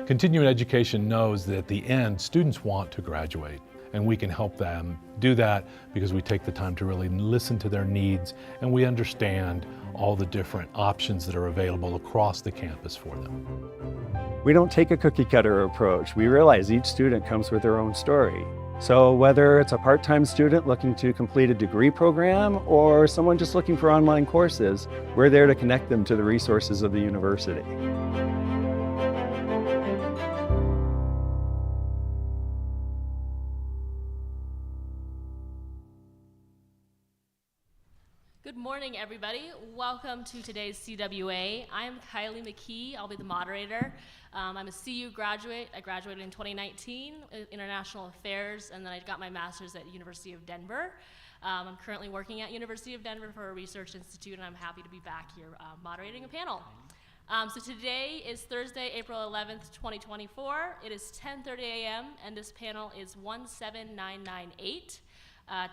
Continuing education knows that at the end, students want to graduate, and we can help them do that because we take the time to really listen to their needs and we understand all the different options that are available across the campus for them. We don't take a cookie cutter approach. We realize each student comes with their own story. So whether it's a part-time student looking to complete a degree program or someone just looking for online courses, we're there to connect them to the resources of the university. Good morning, everybody. Welcome to today's CWA. I'm Kylie McKee. I'll be the moderator. I'm a CU graduate. I graduated in 2019 in International Affairs, and then I got my master's at University of Denver. I'm currently working at University of Denver for a research institute, and I'm happy to be back here moderating a panel. So today is Thursday, April 11th, 2024. It is 10:30 a.m., and this panel is 17998.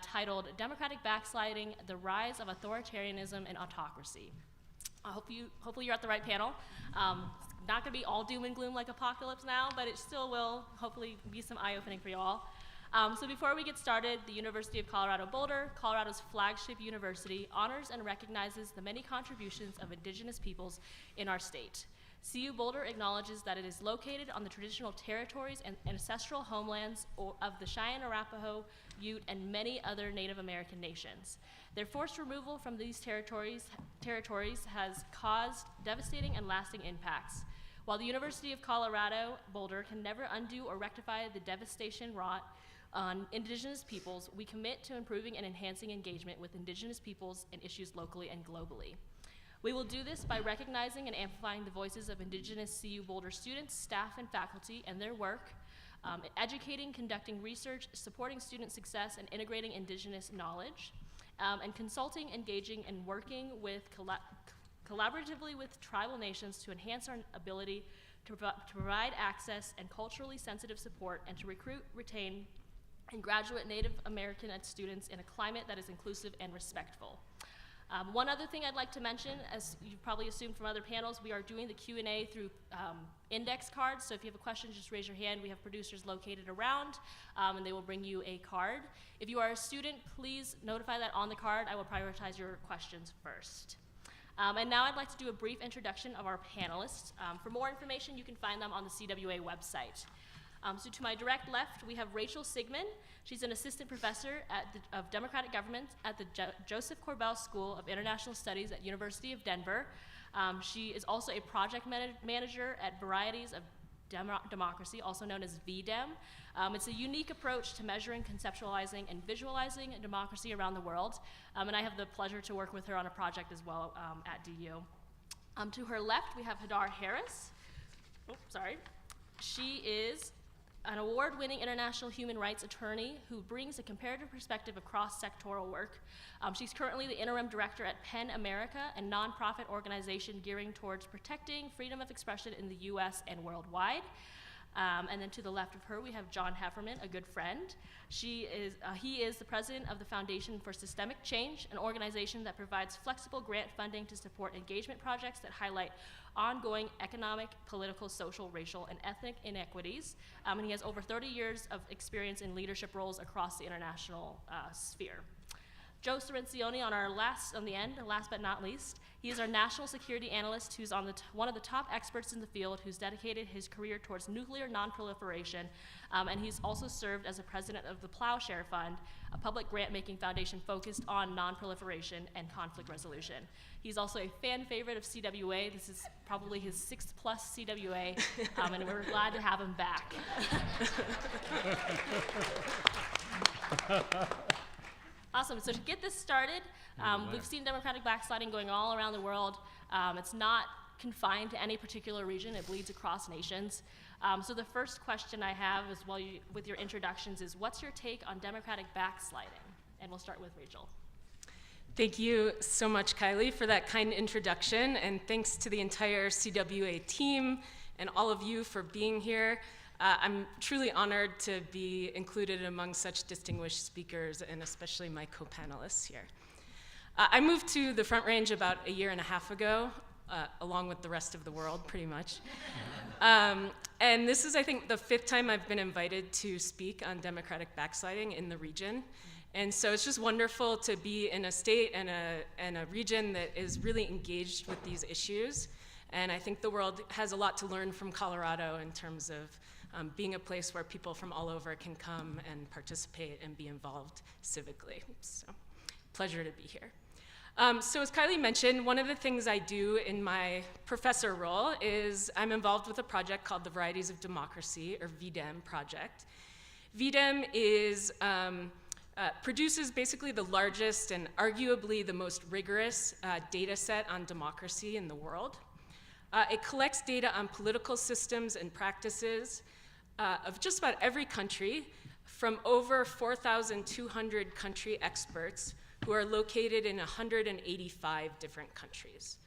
Titled Democratic Backsliding, the Rise of Authoritarianism and Autocracy. Hopefully you're at the right panel. It's not gonna be all doom and gloom like apocalypse now, but it still will hopefully be some eye-opening for you all. So before we get started, the University of Colorado Boulder, Colorado's flagship university, honors and recognizes the many contributions of indigenous peoples in our state. CU Boulder acknowledges that it is located on the traditional territories and ancestral homelands of the Cheyenne, Arapaho, Ute, and many other Native American nations. Their forced removal from these territories has caused devastating and lasting impacts. While the University of Colorado Boulder can never undo or rectify the devastation wrought on indigenous peoples, we commit to improving and enhancing engagement with indigenous peoples and issues locally and globally. We will do this by recognizing and amplifying the voices of Indigenous CU Boulder students, staff, and faculty and their work, educating, conducting research, supporting student success, and integrating Indigenous knowledge, and consulting, engaging, and working with collaboratively with tribal nations to enhance our ability to provide access and culturally sensitive support and to recruit, retain, and graduate Native American students in a climate that is inclusive and respectful. One other thing I'd like to mention, as you've probably assumed from other panels, we are doing the Q&A through index cards, so if you have a question, just raise your hand. We have producers located around, and they will bring you a card. If you are a student, please notify that on the card. I will prioritize your questions first. And now I'd like to do a brief introduction of our panelists. For more information, you can find them on the CWA website. So to my direct left, we have Rachel Sigmund. She's an assistant professor of democratic government at the Joseph Corbell School of International Studies at University of Denver. She is also a project manager at Varieties of Democracy, also known as VDEM. It's a unique approach to measuring, conceptualizing, and visualizing democracy around the world. And I have the pleasure to work with her on a project as well at DU. To her left, we have Hadar Harris. She is an award-winning international human rights attorney who brings a comparative perspective across sectoral work. She's currently the interim director at PEN America, a nonprofit organization gearing towards protecting freedom of expression in the US and worldwide. And then to the left of her, we have John Hefferman, a good friend. He is the president of the Foundation for Systemic Change, an organization that provides flexible grant funding to support engagement projects that highlight ongoing economic, political, social, racial, and ethnic inequities. And he has over 30 years of experience in leadership roles across the international sphere. Joe Cirencioni last but not least. He is our national security analyst who's one of the top experts in the field who's dedicated his career towards nuclear nonproliferation, and he's also served as a president of the Plowshare Fund, a public grant-making foundation focused on nonproliferation and conflict resolution. He's also a fan favorite of CWA. This is probably his 6th+ CWA, and we're glad to have him back. Awesome, so to get this started, we've seen democratic backsliding going all around the world. It's not confined to any particular region, it bleeds across nations. So the first question I have is, with your introductions, is what's your take on democratic backsliding? And we'll start with Rachel. Thank you so much, Kylie, for that kind introduction, and thanks to the entire CWA team and all of you for being here. I'm truly honored to be included among such distinguished speakers, and especially my co-panelists here. I moved to the Front Range about a year and a half ago. along with the rest of the world, pretty much. And this is, I think, the 5th time I've been invited to speak on democratic backsliding in the region. And so it's just wonderful to be in a state and a region that is really engaged with these issues. And I think the world has a lot to learn from Colorado in terms of being a place where people from all over can come and participate and be involved civically. So, pleasure to be here. So as Kylie mentioned, one of the things I do in my professor role is I'm involved with a project called the Varieties of Democracy, or VDEM project. VDEM is, produces basically the largest and arguably the most rigorous data set on democracy in the world. It collects data on political systems and practices of just about every country from over 4,200 country experts who are located in 185 different countries.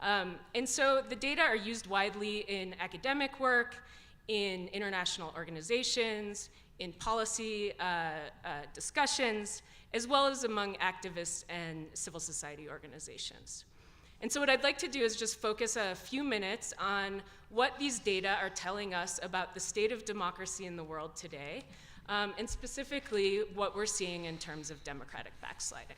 And so the data are used widely in academic work, in international organizations, in policy discussions, as well as among activists and civil society organizations. And so what I'd like to do is just focus a few minutes on what these data are telling us about the state of democracy in the world today, and specifically what we're seeing in terms of democratic backsliding.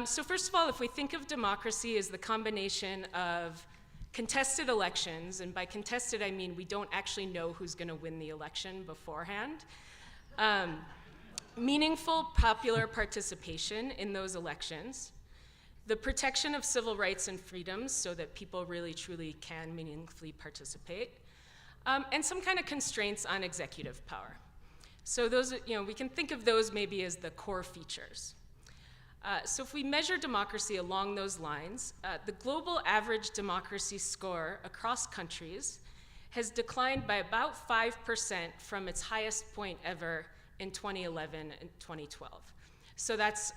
So first of all, if we think of democracy as the combination of contested elections, and by contested I mean we don't actually know who's going to win the election beforehand, meaningful popular participation in those elections, the protection of civil rights and freedoms so that people really truly can meaningfully participate, and some kind of constraints on executive power. So those, we can think of those maybe as the core features. So if we measure democracy along those lines, the global average democracy score across countries has declined by about 5% from its highest point ever in 2011 and 2012. So that's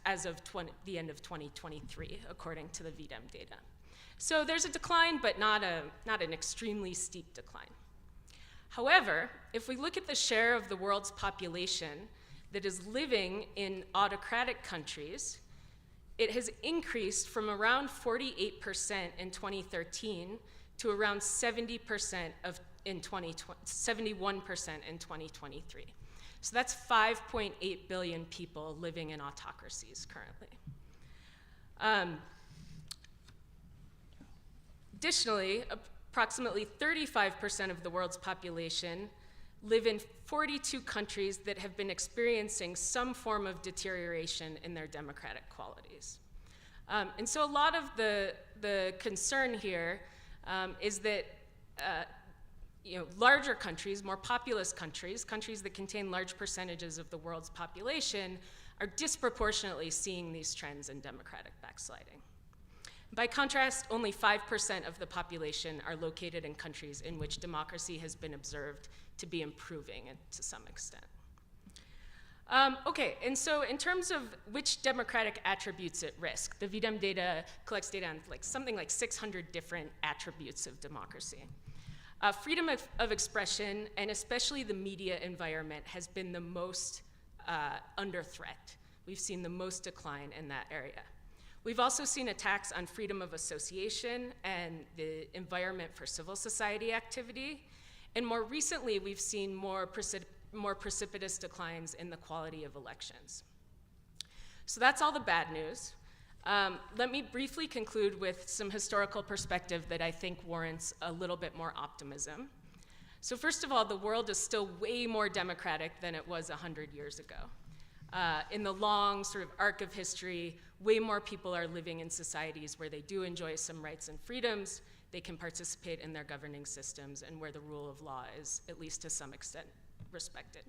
as of the end of 2023, according to the VDEM data. So there's a decline, but not an extremely steep decline. However, if we look at the share of the world's population that is living in autocratic countries, it has increased from around 48% in 2013 to around 71% in 2023. So that's 5.8 billion people living in autocracies currently. Additionally, approximately 35% of the world's population live in 42 countries that have been experiencing some form of deterioration in their democratic qualities. And so a lot of the concern here is that larger countries, more populous countries, countries that contain large percentages of the world's population, are disproportionately seeing these trends in democratic backsliding. By contrast, only 5% of the population are located in countries in which democracy has been observed to be improving to some extent. Okay, and so in terms of which democratic attributes at risk, the VDEM data collects data on something like 600 different attributes of democracy. Freedom of expression, and especially the media environment, has been the most under threat. We've seen the most decline in that area. We've also seen attacks on freedom of association and the environment for civil society activity. And more recently, we've seen more precipitous declines in the quality of elections. So that's all the bad news. Let me briefly conclude with some historical perspective that I think warrants a little bit more optimism. So first of all, the world is still way more democratic than it was 100 years ago. In the long sort of arc of history, way more people are living in societies where they do enjoy some rights and freedoms, they can participate in their governing systems, and where the rule of law is, at least to some extent, respected.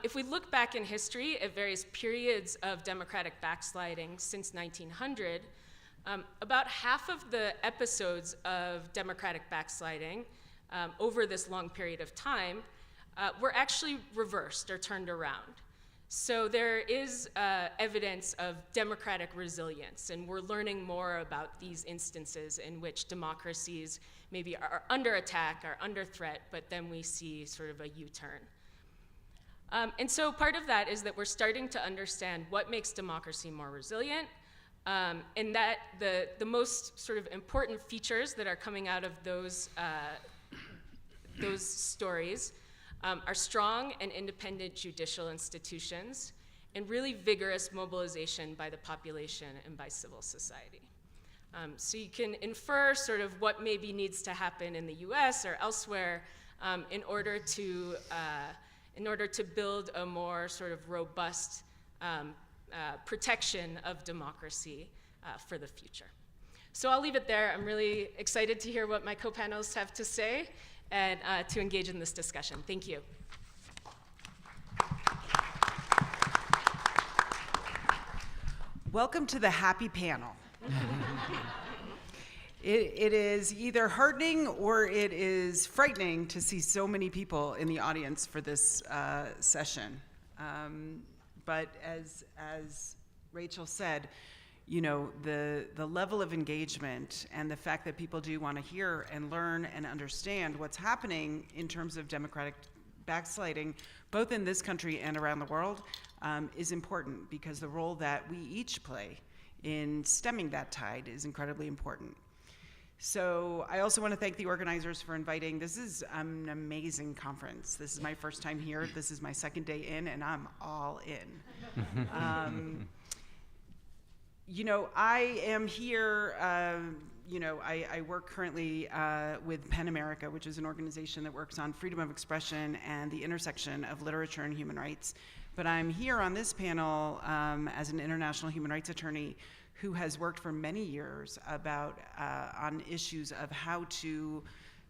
If we look back in history at various periods of democratic backsliding since 1900, about half of the episodes of democratic backsliding over this long period of time were actually reversed or turned around. So there is evidence of democratic resilience, and we're learning more about these instances in which democracies maybe are under attack, are under threat, but then we see sort of a U-turn. And so part of that is that we're starting to understand what makes democracy more resilient, And that the most sort of important features that are coming out of those stories are strong and independent judicial institutions and really vigorous mobilization by the population and by civil society. So you can infer sort of what maybe needs to happen in the US or elsewhere in order to build a more sort of robust protection of democracy for the future. So I'll leave it there. I'm really excited to hear what my co-panelists have to say and to engage in this discussion. Thank you. Welcome to the happy panel. It is either heartening or it is frightening to see so many people in the audience for this session. But as Rachel said, you know, the level of engagement and the fact that people do want to hear and learn and understand what's happening in terms of democratic backsliding, both in this country and around the world, is important because the role that we each play in stemming that tide is incredibly important. So I also want to thank the organizers for inviting. This is an amazing conference. This is my first time here. This is my second day in, and I'm all in. You know, I am here, you know, I work currently with PEN America, which is an organization that works on freedom of expression and the intersection of literature and human rights. But I'm here on this panel as an international human rights attorney who has worked for many years about on issues of how to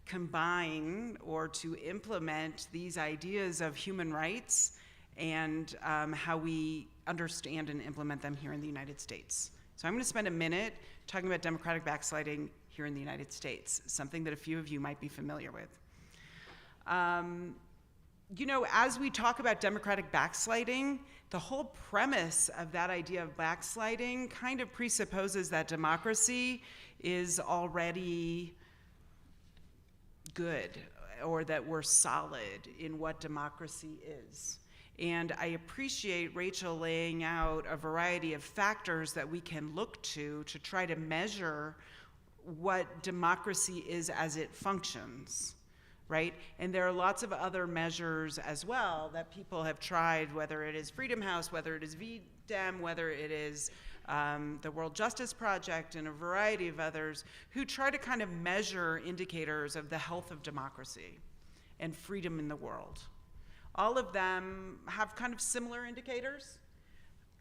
combine or to implement these ideas of human rights and how we understand and implement them here in the United States. So I'm going to spend a minute talking about democratic backsliding here in the United States, something that a few of you might be familiar with. You know, as we talk about democratic backsliding, the whole premise of that idea of backsliding kind of presupposes that democracy is already good or that we're solid in what democracy is. And I appreciate Rachel laying out a variety of factors that we can look to try to measure what democracy is as it functions, right? And there are lots of other measures as well that people have tried, whether it is Freedom House, whether it is VDEM, whether it is the World Justice Project and a variety of others who try to kind of measure indicators of the health of democracy and freedom in the world. All of them have kind of similar indicators,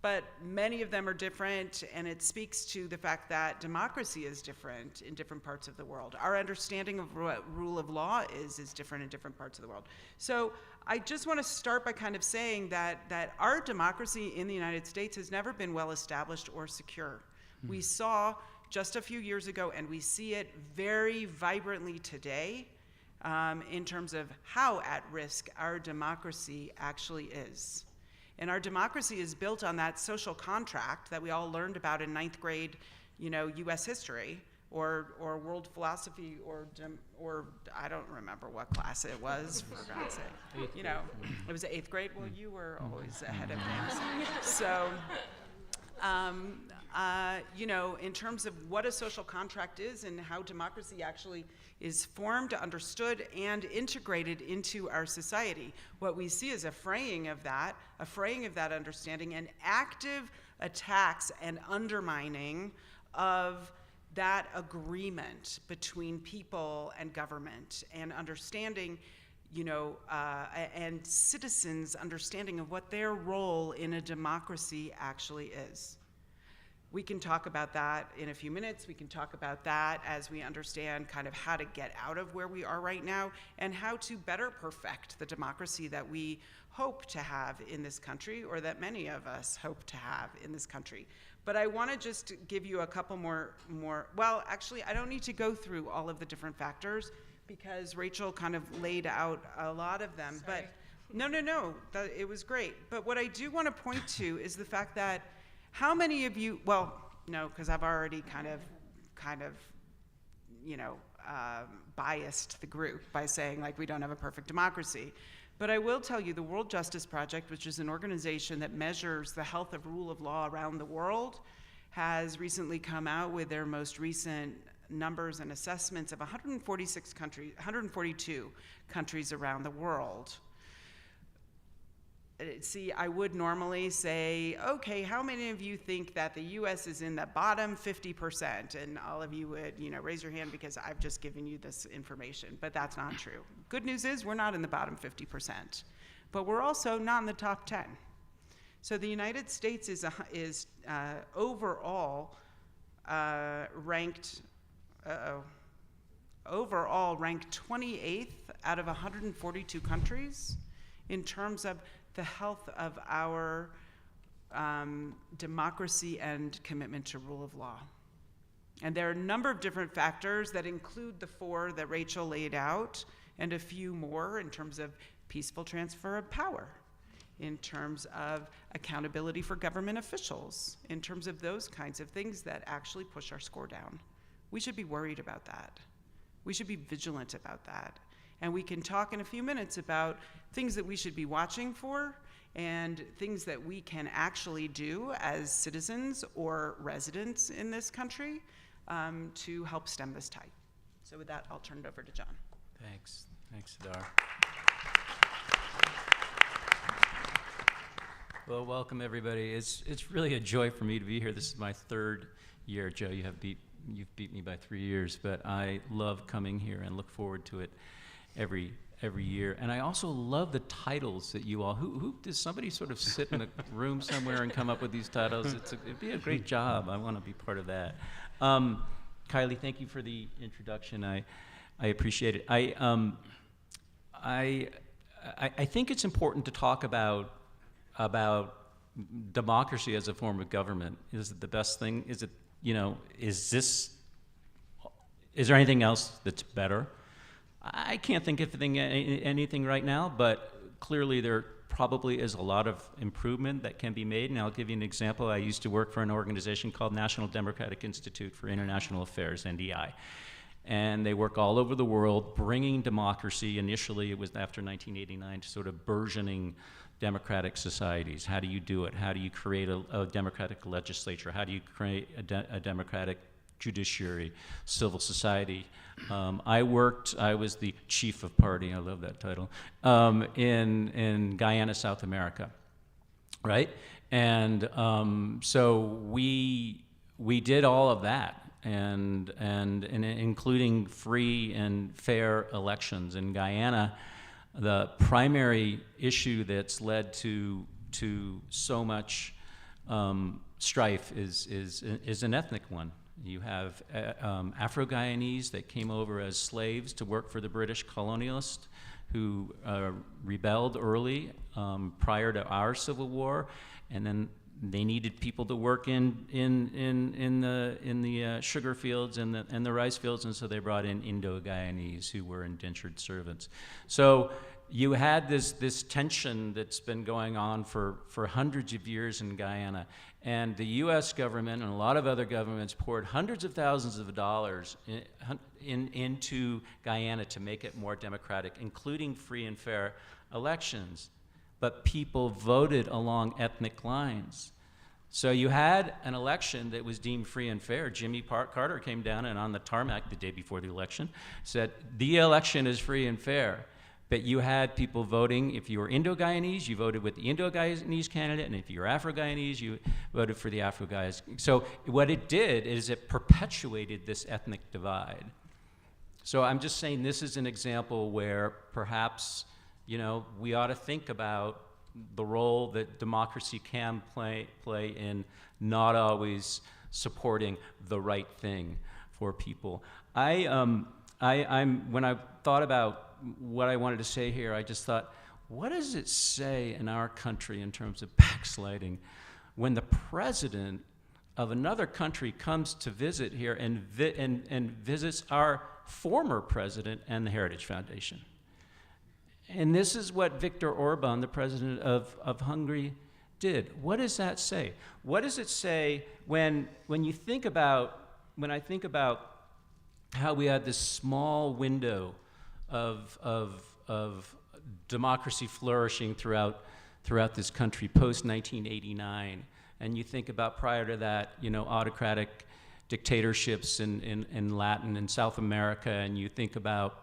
but many of them are different, and it speaks to the fact that democracy is different in different parts of the world. Our understanding of what rule of law is different in different parts of the world. So I just want to start by kind of saying that our democracy in the United States has never been well established or secure. We saw just a few years ago, and we see it very vibrantly today, in terms of how at risk our democracy actually is. And our democracy is built on that social contract that we all learned about in 9th grade, you know, US history or world philosophy or I don't remember what class it was, for God's sake. You know, it was 8th grade. Well, you were always ahead of things. So, you know, in terms of what a social contract is and how democracy actually is formed, understood, and integrated into our society. What we see is a fraying of that understanding, and active attacks and undermining of that agreement between people and government, and understanding, you know, and citizens' understanding of what their role in a democracy actually is. We can talk about that in a few minutes. We can talk about that as we understand kind of how to get out of where we are right now and how to better perfect the democracy that we hope to have in this country, or that many of us hope to have in this country. But I want to just give you a couple more, well, actually, I don't need to go through all of the different factors because Rachel kind of laid out a lot of them. Sorry. But no, it was great. But what I do want to point to is the fact that how many of you, well, no, because I've already kind of, you know, biased the group by saying, like, we don't have a perfect democracy. But I will tell you the World Justice Project, which is an organization that measures the health of rule of law around the world, has recently come out with their most recent numbers and assessments of 142 countries around the world. See, I would normally say, okay, how many of you think that the US is in the bottom 50%? And all of you would, raise your hand because I've just given you this information, but that's not true. Good news is we're not in the bottom 50%, but we're also not in the top 10. So the United States is overall ranked 28th out of 142 countries in terms of the health of our democracy and commitment to rule of law. And there are a number of different factors that include the 4 that Rachel laid out, and a few more in terms of peaceful transfer of power, in terms of accountability for government officials, in terms of those kinds of things that actually push our score down. We should be worried about that. We should be vigilant about that. And we can talk in a few minutes about things that we should be watching for and things that we can actually do as citizens or residents in this country to help stem this tide. So with that, I'll turn it over to John. Thanks, Sidar. Well, welcome everybody. It's really a joy for me to be here. This is my 3rd year. Joe, you've beat me by 3 years, but I love coming here and look forward to it every year. And I also love the titles that you all, who does somebody sort of sit in a room somewhere and come up with these titles? It'd be a great job. I want to be part of that. Kylie, thank you for the introduction. I appreciate it. I think it's important to talk about democracy as a form of government. Is it the best thing? Is it, is there anything else that's better? I can't think of anything right now, but clearly there probably is a lot of improvement that can be made. And I'll give you an example. I used to work for an organization called National Democratic Institute for International Affairs, NDI. And they work all over the world, bringing democracy. Initially, it was after 1989, to sort of burgeoning democratic societies. How do you do it? How do you create a democratic legislature? How do you create a democratic judiciary, civil society? I was the chief of party, I love that title, in Guyana, South America, right? And so we did all of that, and including free and fair elections. In Guyana, the primary issue that's led to so much strife is an ethnic one. You have Afro-Guyanese that came over as slaves to work for the British colonialists, who rebelled early prior to our Civil War, and then they needed people to work in the sugar fields and the rice fields, and so they brought in Indo-Guyanese, who were indentured servants. So you had this tension that's been going on for hundreds of years in Guyana, and the U.S. government and a lot of other governments poured hundreds of thousands of dollars into Guyana to make it more democratic, including free and fair elections. But people voted along ethnic lines. So you had an election that was deemed free and fair. Jimmy Carter came down and on the tarmac the day before the election said, the election is free and fair. But you had people voting. If you were Indo-Guyanese, you voted with the Indo-Guyanese candidate, and if you were Afro-Guyanese, you voted for the Afro-Guyanese. So what it did is it perpetuated this ethnic divide. So I'm just saying this is an example where perhaps, we ought to think about the role that democracy can play in not always supporting the right thing for people. When I thought about what I wanted to say here, I just thought, what does it say in our country in terms of backsliding when the president of another country comes to visit here and visits our former president and the Heritage Foundation? And this is what Viktor Orban, the president of Hungary, did. What does that say? What does it say when I think about how we had this small window of democracy flourishing throughout this country post 1989, And you think about prior to that, autocratic dictatorships in Latin and South America, and you think about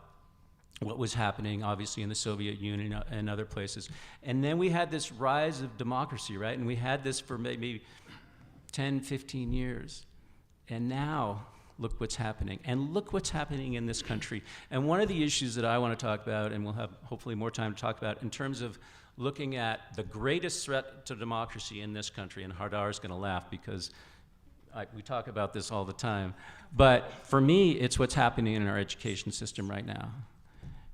what was happening, obviously, in the Soviet Union and other places. And then we had this rise of democracy, right? And we had this for maybe 10, 15 years. And now, look what's happening. And look what's happening in this country. And one of the issues that I want to talk about, and we'll have hopefully more time to talk about, in terms of looking at the greatest threat to democracy in this country, and Hardar is going to laugh because we talk about this all the time. But for me, it's what's happening in our education system right now.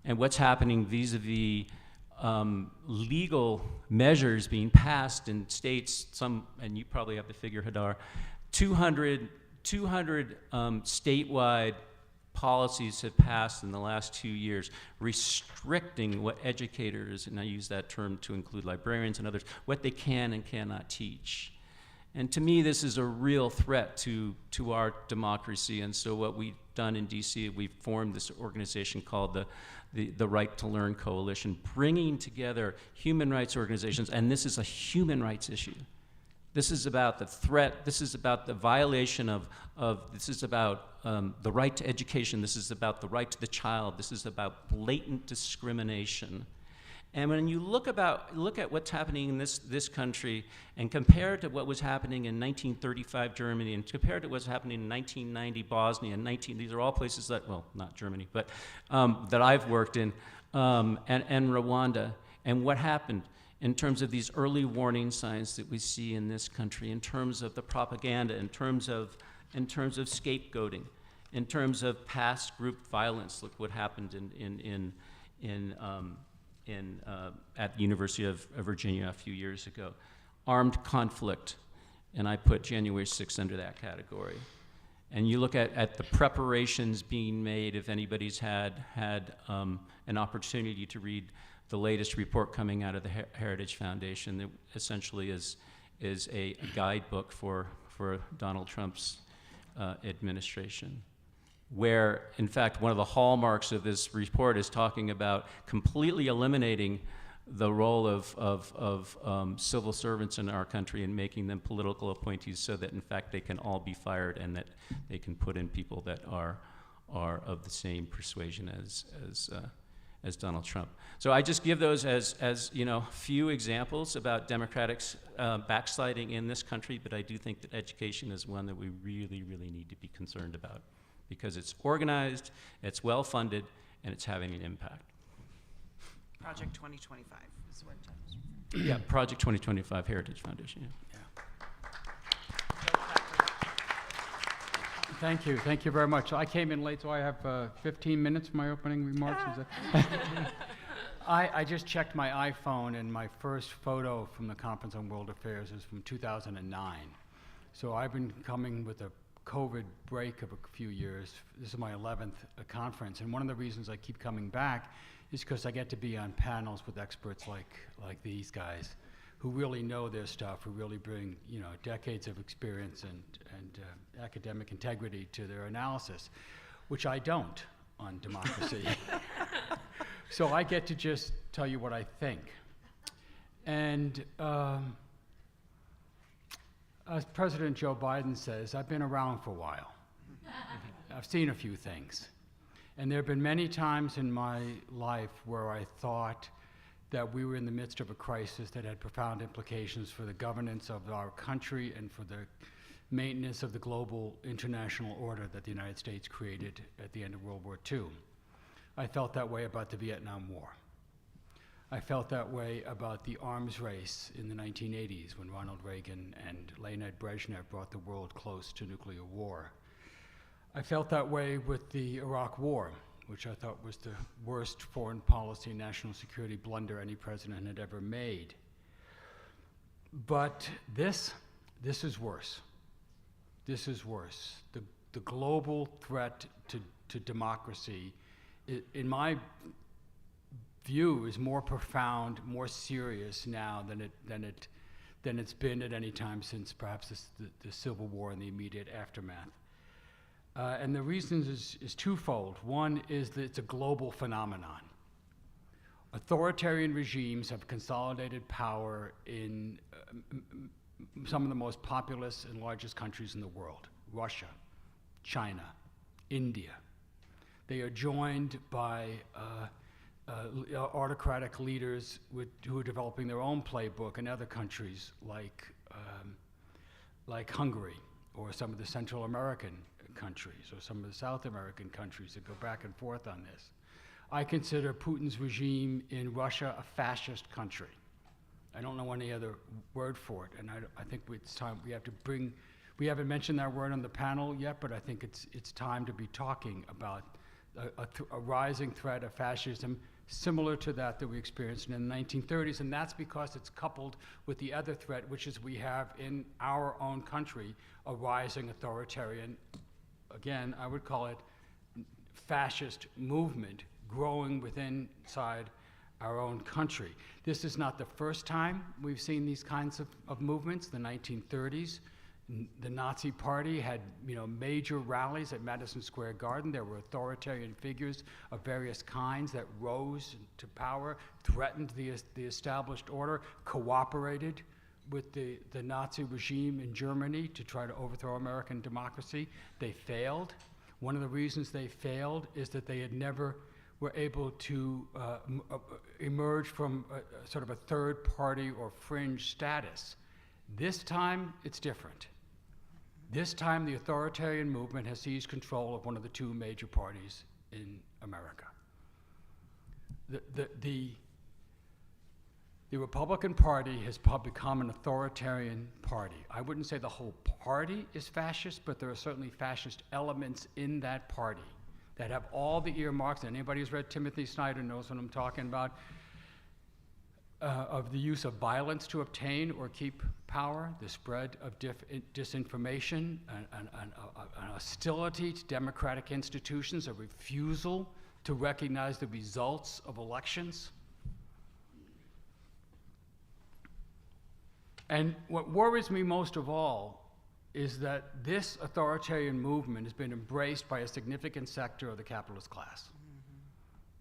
And what's happening vis-a-vis legal measures being passed in states, and you probably have the figure, Hadar, 200 statewide policies have passed in the last 2 years restricting what educators, and I use that term to include librarians and others, what they can and cannot teach. And to me, this is a real threat to our democracy. And so what we've done in DC, we've formed this organization called the Right to Learn Coalition, bringing together human rights organizations, and this is a human rights issue. This is about the threat, this is about the violation this is about the right to education, this is about the right to the child, this is about blatant discrimination. And when you look at what's happening in this country and compare it to what was happening in 1935 Germany and compare it to what's happening in 1990 Bosnia and these are all places that, well, not Germany, but that I've worked in, and Rwanda, and what happened in terms of these early warning signs that we see in this country, in terms of the propaganda, in terms of scapegoating, in terms of past group violence. Look what happened at the University of Virginia a few years ago. Armed conflict, and I put January 6th under that category. And you look at the preparations being made, if anybody's had an opportunity to read the latest report coming out of the Heritage Foundation, that essentially is a guidebook for Donald Trump's administration, where, in fact, one of the hallmarks of this report is talking about completely eliminating the role of civil servants in our country and making them political appointees so that, in fact, they can all be fired and that they can put in people that are of the same persuasion as Donald Trump. So I just give those as few examples about democratic backsliding in this country, but I do think that education is one that we really, really need to be concerned about, because it's organized, it's well-funded, and it's having an impact. Project 2025 is what it is. Yeah, Project 2025, Heritage Foundation. Yeah. Thank you very much. I came in late, so I have 15 minutes for my opening remarks. Is that I just checked my iPhone, and my first photo from the Conference on World Affairs is from 2009. So I've been coming with a COVID break of a few years. This is my 11th conference, and one of the reasons I keep coming back is because I get to be on panels with experts like these guys, who really know their stuff, who really bring decades of experience and academic integrity to their analysis, which I don't on democracy. So I get to just tell you what I think. And as President Joe Biden says, I've been around for a while. I've seen a few things. And there have been many times in my life where I thought that we were in the midst of a crisis that had profound implications for the governance of our country and for the maintenance of the global international order that the United States created at the end of World War II. I felt that way about the Vietnam War. I felt that way about the arms race in the 1980s when Ronald Reagan and Leonid Brezhnev brought the world close to nuclear war. I felt that way with the Iraq War, which I thought was the worst foreign policy and national security blunder any president had ever made. But this is worse. This is worse. The global threat to democracy, in my view, is more profound, more serious now than it's been at any time since perhaps the Civil War and the immediate aftermath. And the reason is twofold. One is that it's a global phenomenon. Authoritarian regimes have consolidated power in some of the most populous and largest countries in the world: Russia, China, India. They are joined by autocratic leaders who are developing their own playbook in other countries like Hungary, or some of the Central American countries, or some of the South American countries that go back and forth on this. I consider Putin's regime in Russia a fascist country. I don't know any other word for it, and I think it's time we have to bring. We haven't mentioned that word on the panel yet, but I think it's time to be talking about a rising threat of fascism similar to that we experienced in the 1930s, and that's because it's coupled with the other threat, which is we have in our own country a rising authoritarian, again, I would call it fascist movement growing inside our own country. This is not the first time we've seen these kinds of movements. The 1930s, the Nazi Party had major rallies at Madison Square Garden. There were authoritarian figures of various kinds that rose to power, threatened the established order, cooperated with the Nazi regime in Germany to try to overthrow American democracy. They failed. One of the reasons they failed is that they had never were able to emerge from sort of a third party or fringe status. This time, it's different. This time, the authoritarian movement has seized control of one of the two major parties in America. The Republican Party has become an authoritarian party. I wouldn't say the whole party is fascist, but there are certainly fascist elements in that party that have all the earmarks. Anybody who's read Timothy Snyder knows what I'm talking about, of the use of violence to obtain or keep power, the spread of disinformation, an hostility to democratic institutions, a refusal to recognize the results of elections. And what worries me most of all is that this authoritarian movement has been embraced by a significant sector of the capitalist class,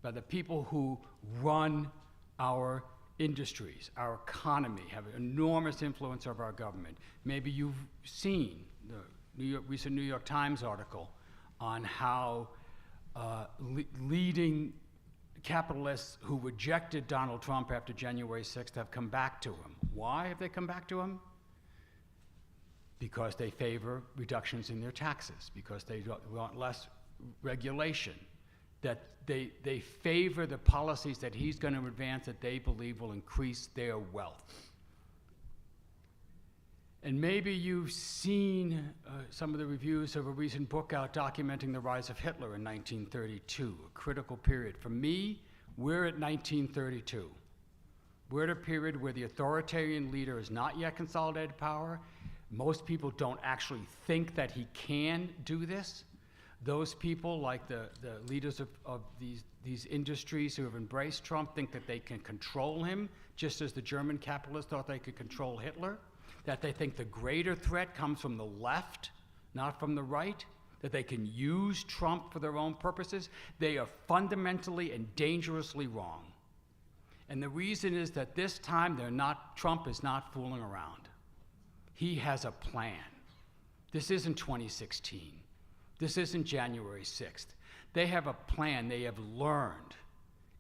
by the people who run our industries, our economy, have enormous influence over our government. Maybe you've seen the recent New York Times article on how leading capitalists who rejected Donald Trump after January 6th have come back to him. Why have they come back to him? Because they favor reductions in their taxes, because they want less regulation, that they favor the policies that he's going to advance that they believe will increase their wealth. And maybe you've seen some of the reviews of a recent book out documenting the rise of Hitler in 1932, a critical period. For me, we're at 1932. We're at a period where the authoritarian leader has not yet consolidated power. Most people don't actually think that he can do this. Those people, like the leaders of these industries who have embraced Trump, think that they can control him, just as the German capitalists thought they could control Hitler, that they think the greater threat comes from the left, not from the right, that they can use Trump for their own purposes. They are fundamentally and dangerously wrong. And the reason is that this time Trump is not fooling around. He has a plan. This isn't 2016. This isn't January 6th. They have a plan. They have learned.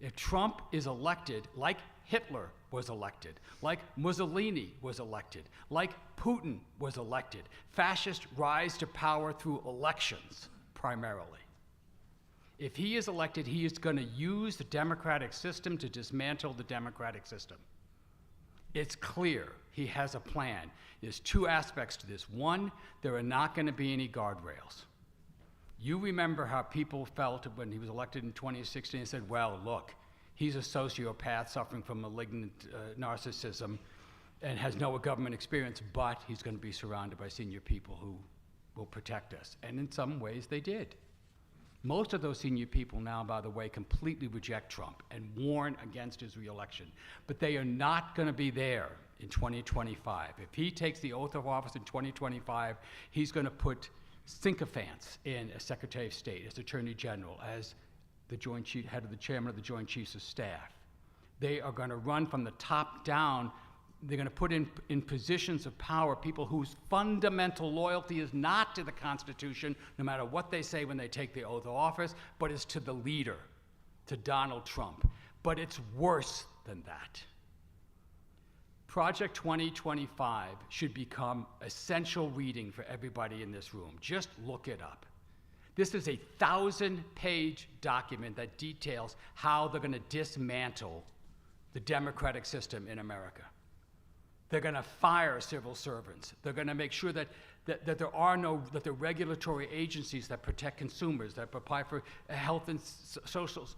If Trump is elected, like Hitler was elected, like Mussolini was elected, like Putin was elected, fascists rise to power through elections primarily. If he is elected, he is going to use the democratic system to dismantle the democratic system. It's clear he has a plan. There's two aspects to this. One, there are not going to be any guardrails. You remember how people felt when he was elected in 2016 and said, well, look, he's a sociopath suffering from malignant narcissism and has no government experience, but he's going to be surrounded by senior people who will protect us. And in some ways, they did. Most of those senior people now, by the way, completely reject Trump and warn against his reelection. But they are not going to be there in 2025. If he takes the oath of office in 2025, he's going to put sycophants in as Secretary of State, as Attorney General, as the Joint Chief, head of the Chairman of the Joint Chiefs of Staff. They are going to run from the top down They're going to put in positions of power people whose fundamental loyalty is not to the Constitution, no matter what they say when they take the oath of office, but is to the leader, to Donald Trump. But it's worse than that. Project 2025 should become essential reading for everybody in this room. Just look it up. This is a 1,000-page document that details how they're going to dismantle the democratic system in America. They're going to fire civil servants. They're going to make sure that the regulatory agencies that protect consumers, that apply for health and social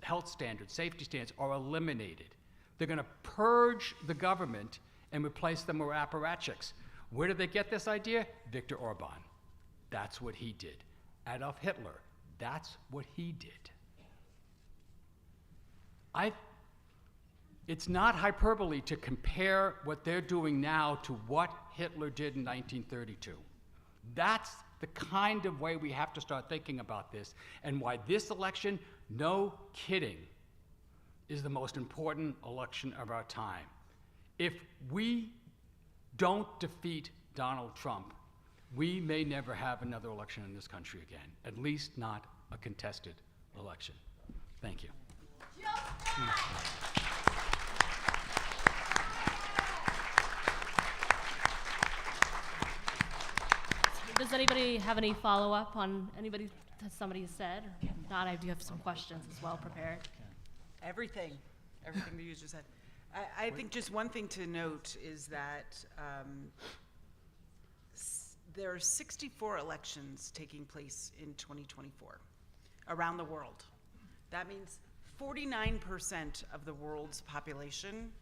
health standards, safety standards, are eliminated. They're going to purge the government and replace them with apparatchiks. Where did they get this idea? Viktor Orban. That's what he did. Adolf Hitler. That's what he did. It's not hyperbole to compare what they're doing now to what Hitler did in 1932. That's the kind of way we have to start thinking about this, and why this election, no kidding, is the most important election of our time. If we don't defeat Donald Trump, we may never have another election in this country again, at least not a contested election. Thank you. Does anybody have any follow-up on somebody said? Or if not, I do have some questions as well prepared. Everything that you just said. I think just one thing to note is that there are 64 elections taking place in 2024 around the world. That means 49% of the world's population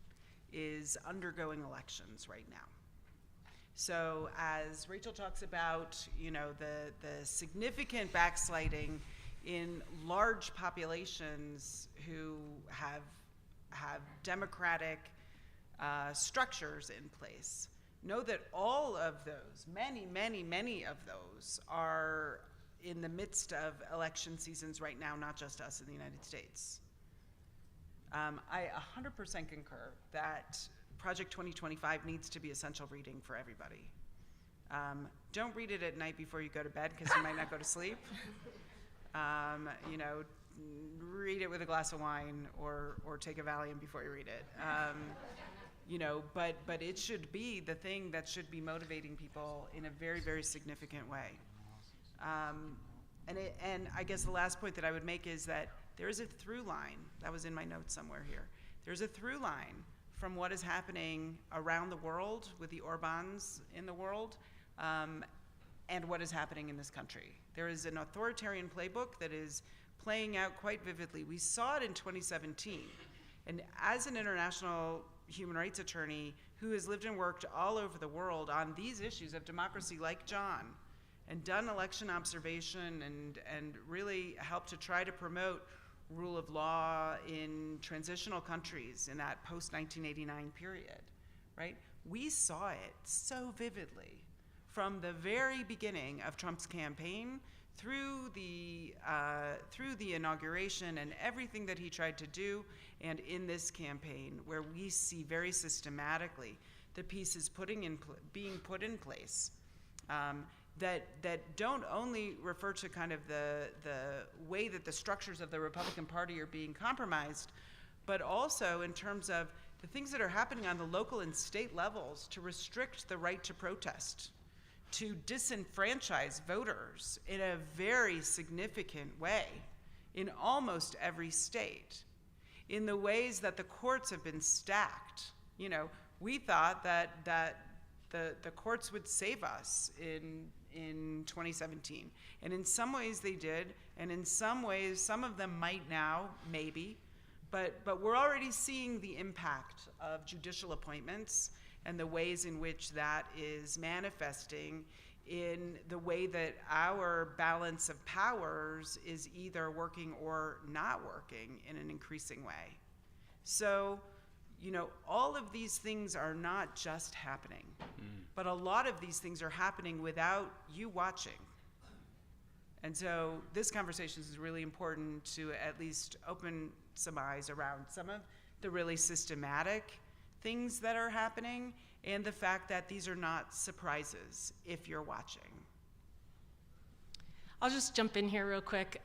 is undergoing elections right now. So as Rachel talks about, the significant backsliding in large populations who have democratic structures in place, know that all of those, many of those, are in the midst of election seasons right now, not just us in the United States. I 100% concur that Project 2025 needs to be essential reading for everybody. Don't read it at night before you go to bed, because you might not go to sleep. Read it with a glass of wine or take a Valium before you read it. But it should be the thing that should be motivating people in a very, very significant way. And I guess the last point that I would make is that there is a through line, that was in my notes somewhere here. There's a through line from what is happening around the world with the Orbans in the world, and what is happening in this country. There is an authoritarian playbook that is playing out quite vividly. We saw it in 2017. And as an international human rights attorney who has lived and worked all over the world on these issues of democracy, like John, and done election observation and really helped to try to promote rule of law in transitional countries in that post-1989 period, right? We saw it so vividly from the very beginning of Trump's campaign through the inauguration and everything that he tried to do, and in this campaign, where we see very systematically the pieces being put in place that don't only refer to kind of the way that the structures of the Republican Party are being compromised, but also in terms of the things that are happening on the local and state levels to restrict the right to protest, to disenfranchise voters in a very significant way in almost every state, in the ways that the courts have been stacked. We thought that the courts would save us in 2017. And in some ways they did, and in some ways, some of them might now, maybe, but we're already seeing the impact of judicial appointments and the ways in which that is manifesting in the way that our balance of powers is either working or not working in an increasing way. So, all of these things are not just happening, but a lot of these things are happening without you watching. And so this conversation is really important to at least open some eyes around some of the really systematic things that are happening, and the fact that these are not surprises if you're watching. I'll just jump in here real quick.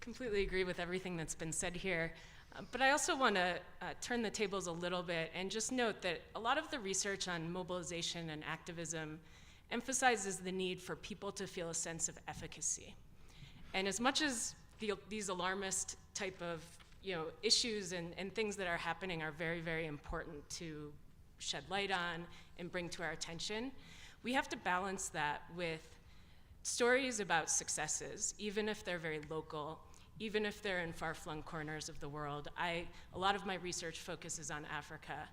Completely agree with everything that's been said here. But I also want to turn the tables a little bit and just note that a lot of the research on mobilization and activism emphasizes the need for people to feel a sense of efficacy. And as much as these alarmist type of issues and things that are happening are very, very important to shed light on and bring to our attention, we have to balance that with stories about successes, even if they're very local, even if they're in far-flung corners of the world. A lot of my research focuses on Africa.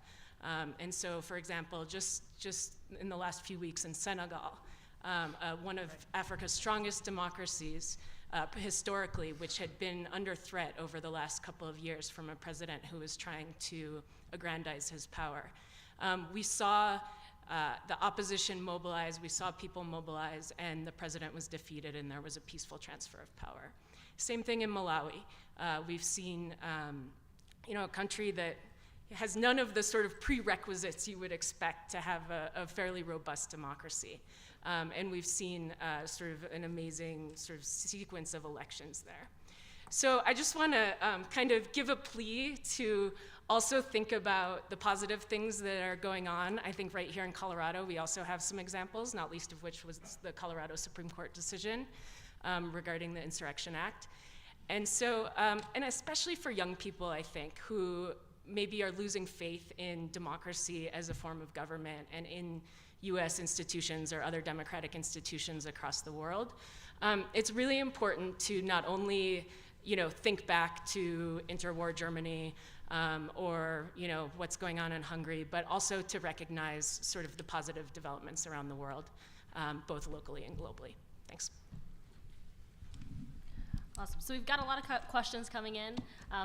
And so, for example, just in the last few weeks in Senegal, one of Africa's strongest democracies, historically, which had been under threat over the last couple of years from a president who was trying to aggrandize his power. We saw the opposition mobilize, we saw people mobilize, and the president was defeated and there was a peaceful transfer of power. Same thing in Malawi. We've seen a country that has none of the sort of prerequisites you would expect to have a fairly robust democracy. And we've seen sort of an amazing sort of sequence of elections there. So I just want to kind of give a plea to also think about the positive things that are going on. I think right here in Colorado, we also have some examples, not least of which was the Colorado Supreme Court decision regarding the Insurrection Act. And so, and especially for young people, I think, who maybe are losing faith in democracy as a form of government and in US institutions or other democratic institutions across the world, it's really important to not only think back to interwar Germany or what's going on in Hungary, but also to recognize sort of the positive developments around the world, both locally and globally. Thanks. Awesome. So we've got a lot of questions coming in,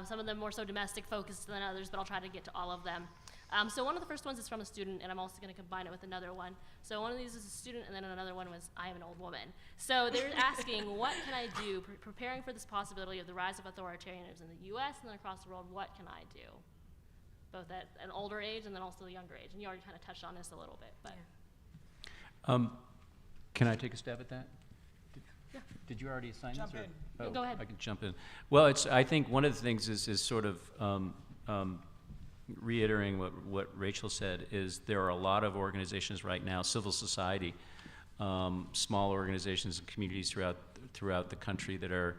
some of them more so domestic focused than others, but I'll try to get to all of them. So one of the first ones is from a student, and I'm also going to combine it with another one. So one of these is a student, and then another one was, I am an old woman. So they're asking, what can I do, preparing for this possibility of the rise of authoritarianism in the US and then across the world, what can I do? Both at an older age and then also a younger age. And you already kind of touched on this a little bit, but. Yeah. Can I take a stab at that? Yeah. Did you already assign Jump this? in. Oh, Go ahead. I can jump in. Well, I think one of the things is sort of reiterating what Rachel said, is there are a lot of organizations right now, civil society, small organizations and communities throughout the country that are,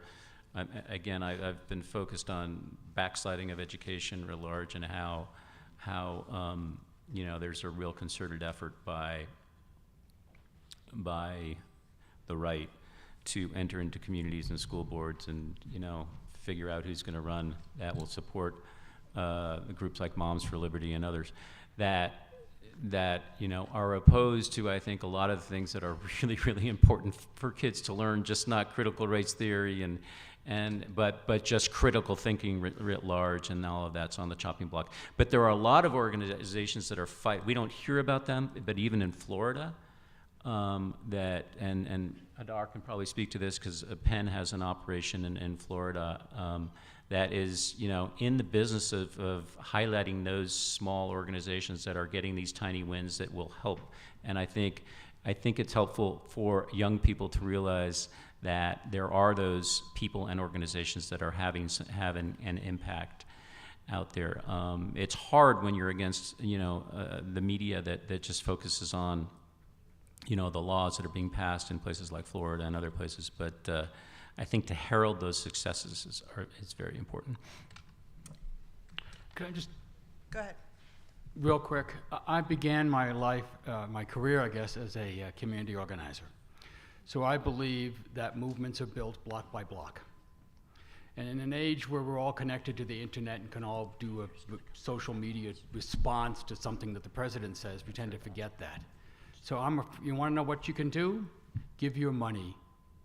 again, I've been focused on backsliding of education writ large and how there's a real concerted effort by the right to enter into communities and school boards and figure out who's going to run that will support groups like Moms for Liberty and others that are opposed to, I think, a lot of the things that are really, really important for kids to learn, just not critical race theory but just critical thinking writ large, and all of that's on the chopping block. But there are a lot of organizations that are we don't hear about them, but even in Florida, that, and Hadar can probably speak to this because Penn has an operation in Florida that is, in the business of highlighting those small organizations that are getting these tiny wins that will help. And I think it's helpful for young people to realize that there are those people and organizations that are having an impact out there. It's hard when you're against, the media that just focuses on the laws that are being passed in places like Florida and other places, but I think to herald those successes is very important. Can I just, Go ahead. real quick, I began my life, my career, I guess, as a community organizer. So I believe that movements are built block by block. And in an age where we're all connected to the internet and can all do a social media response to something that the president says, we tend to forget that. So you want to know what you can do? Give your money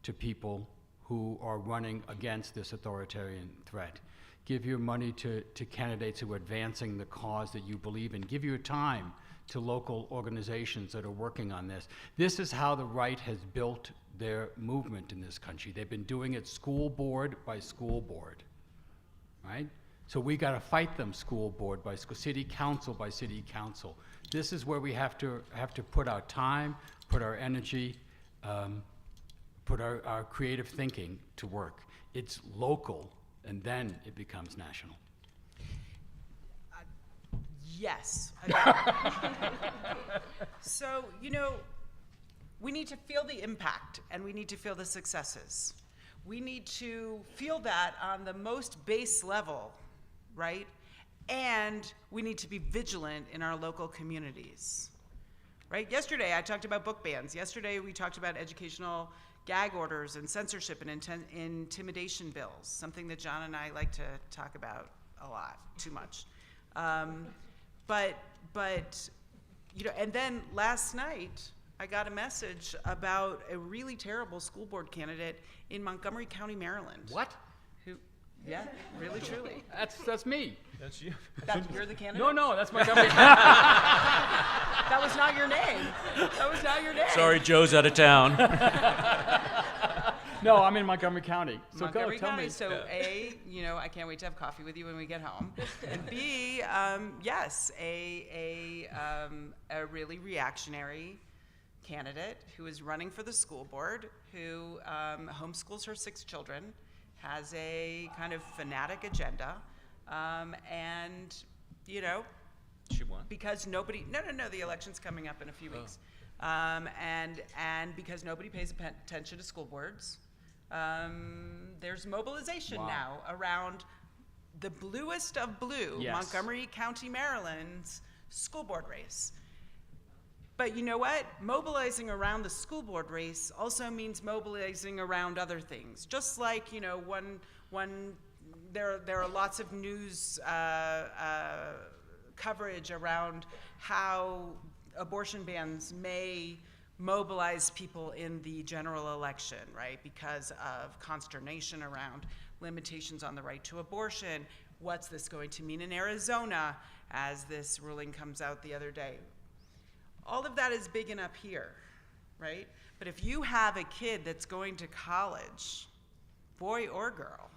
to people who are running against this authoritarian threat. Give your money to candidates who are advancing the cause that you believe in. Give your time to local organizations that are working on this. This is how the right has built their movement in this country. They've been doing it school board by school board, right? So we got to fight them school board by school, city council by city council. This is where we have to put our time, put our energy, put our creative thinking to work. It's local, and then it becomes national. Yes. So, we need to feel the impact, and we need to feel the successes. We need to feel that on the most base level, right? And we need to be vigilant in our local communities, right? Yesterday, I talked about book bans. Yesterday, we talked about educational gag orders and censorship and intimidation bills, something that John and I like to talk about a lot, too much. But and then last night, I got a message about a really terrible school board candidate in Montgomery County, Maryland. What? Yeah, really, truly. That's me. That's you. You're the candidate? No, that's my company. That was not your name. That was not your name. Sorry, Joe's out of town. No, I'm in Montgomery County. So Montgomery tell County. me. So A, I can't wait to have coffee with you when we get home. And B, yes, a really reactionary candidate who is running for the school board, who homeschools her 6 children, has a kind of fanatic agenda, and She won. because nobody, no, the election's coming up in a few weeks, and because nobody pays attention to school boards, there's mobilization now around the bluest of blue, Yes. Montgomery County, Maryland's school board race. But you know what? Mobilizing around the school board race also means mobilizing around other things. Just like, when there are lots of news coverage around how abortion bans may mobilize people in the general election, right? Because of consternation around limitations on the right to abortion. What's this going to mean in Arizona as this ruling comes out the other day? All of that is big enough here, right? But if you have a kid that's going to college, boy or girl,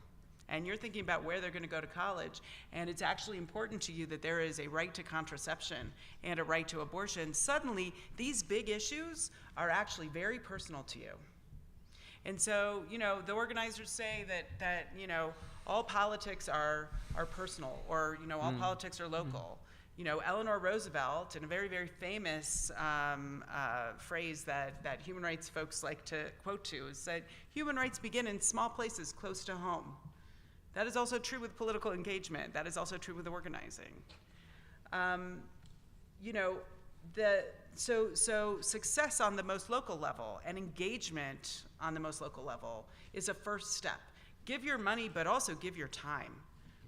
and you're thinking about where they're going to go to college, and it's actually important to you that there is a right to contraception and a right to abortion, suddenly these big issues are actually very personal to you. And so, the organizers say that all politics are personal, or, all politics are local. Eleanor Roosevelt, in a very, very famous phrase that human rights folks like to quote to, is said, human rights begin in small places close to home. That is also true with political engagement. That is also true with organizing. So success on the most local level and engagement on the most local level is a first step. Give your money, but also give your time.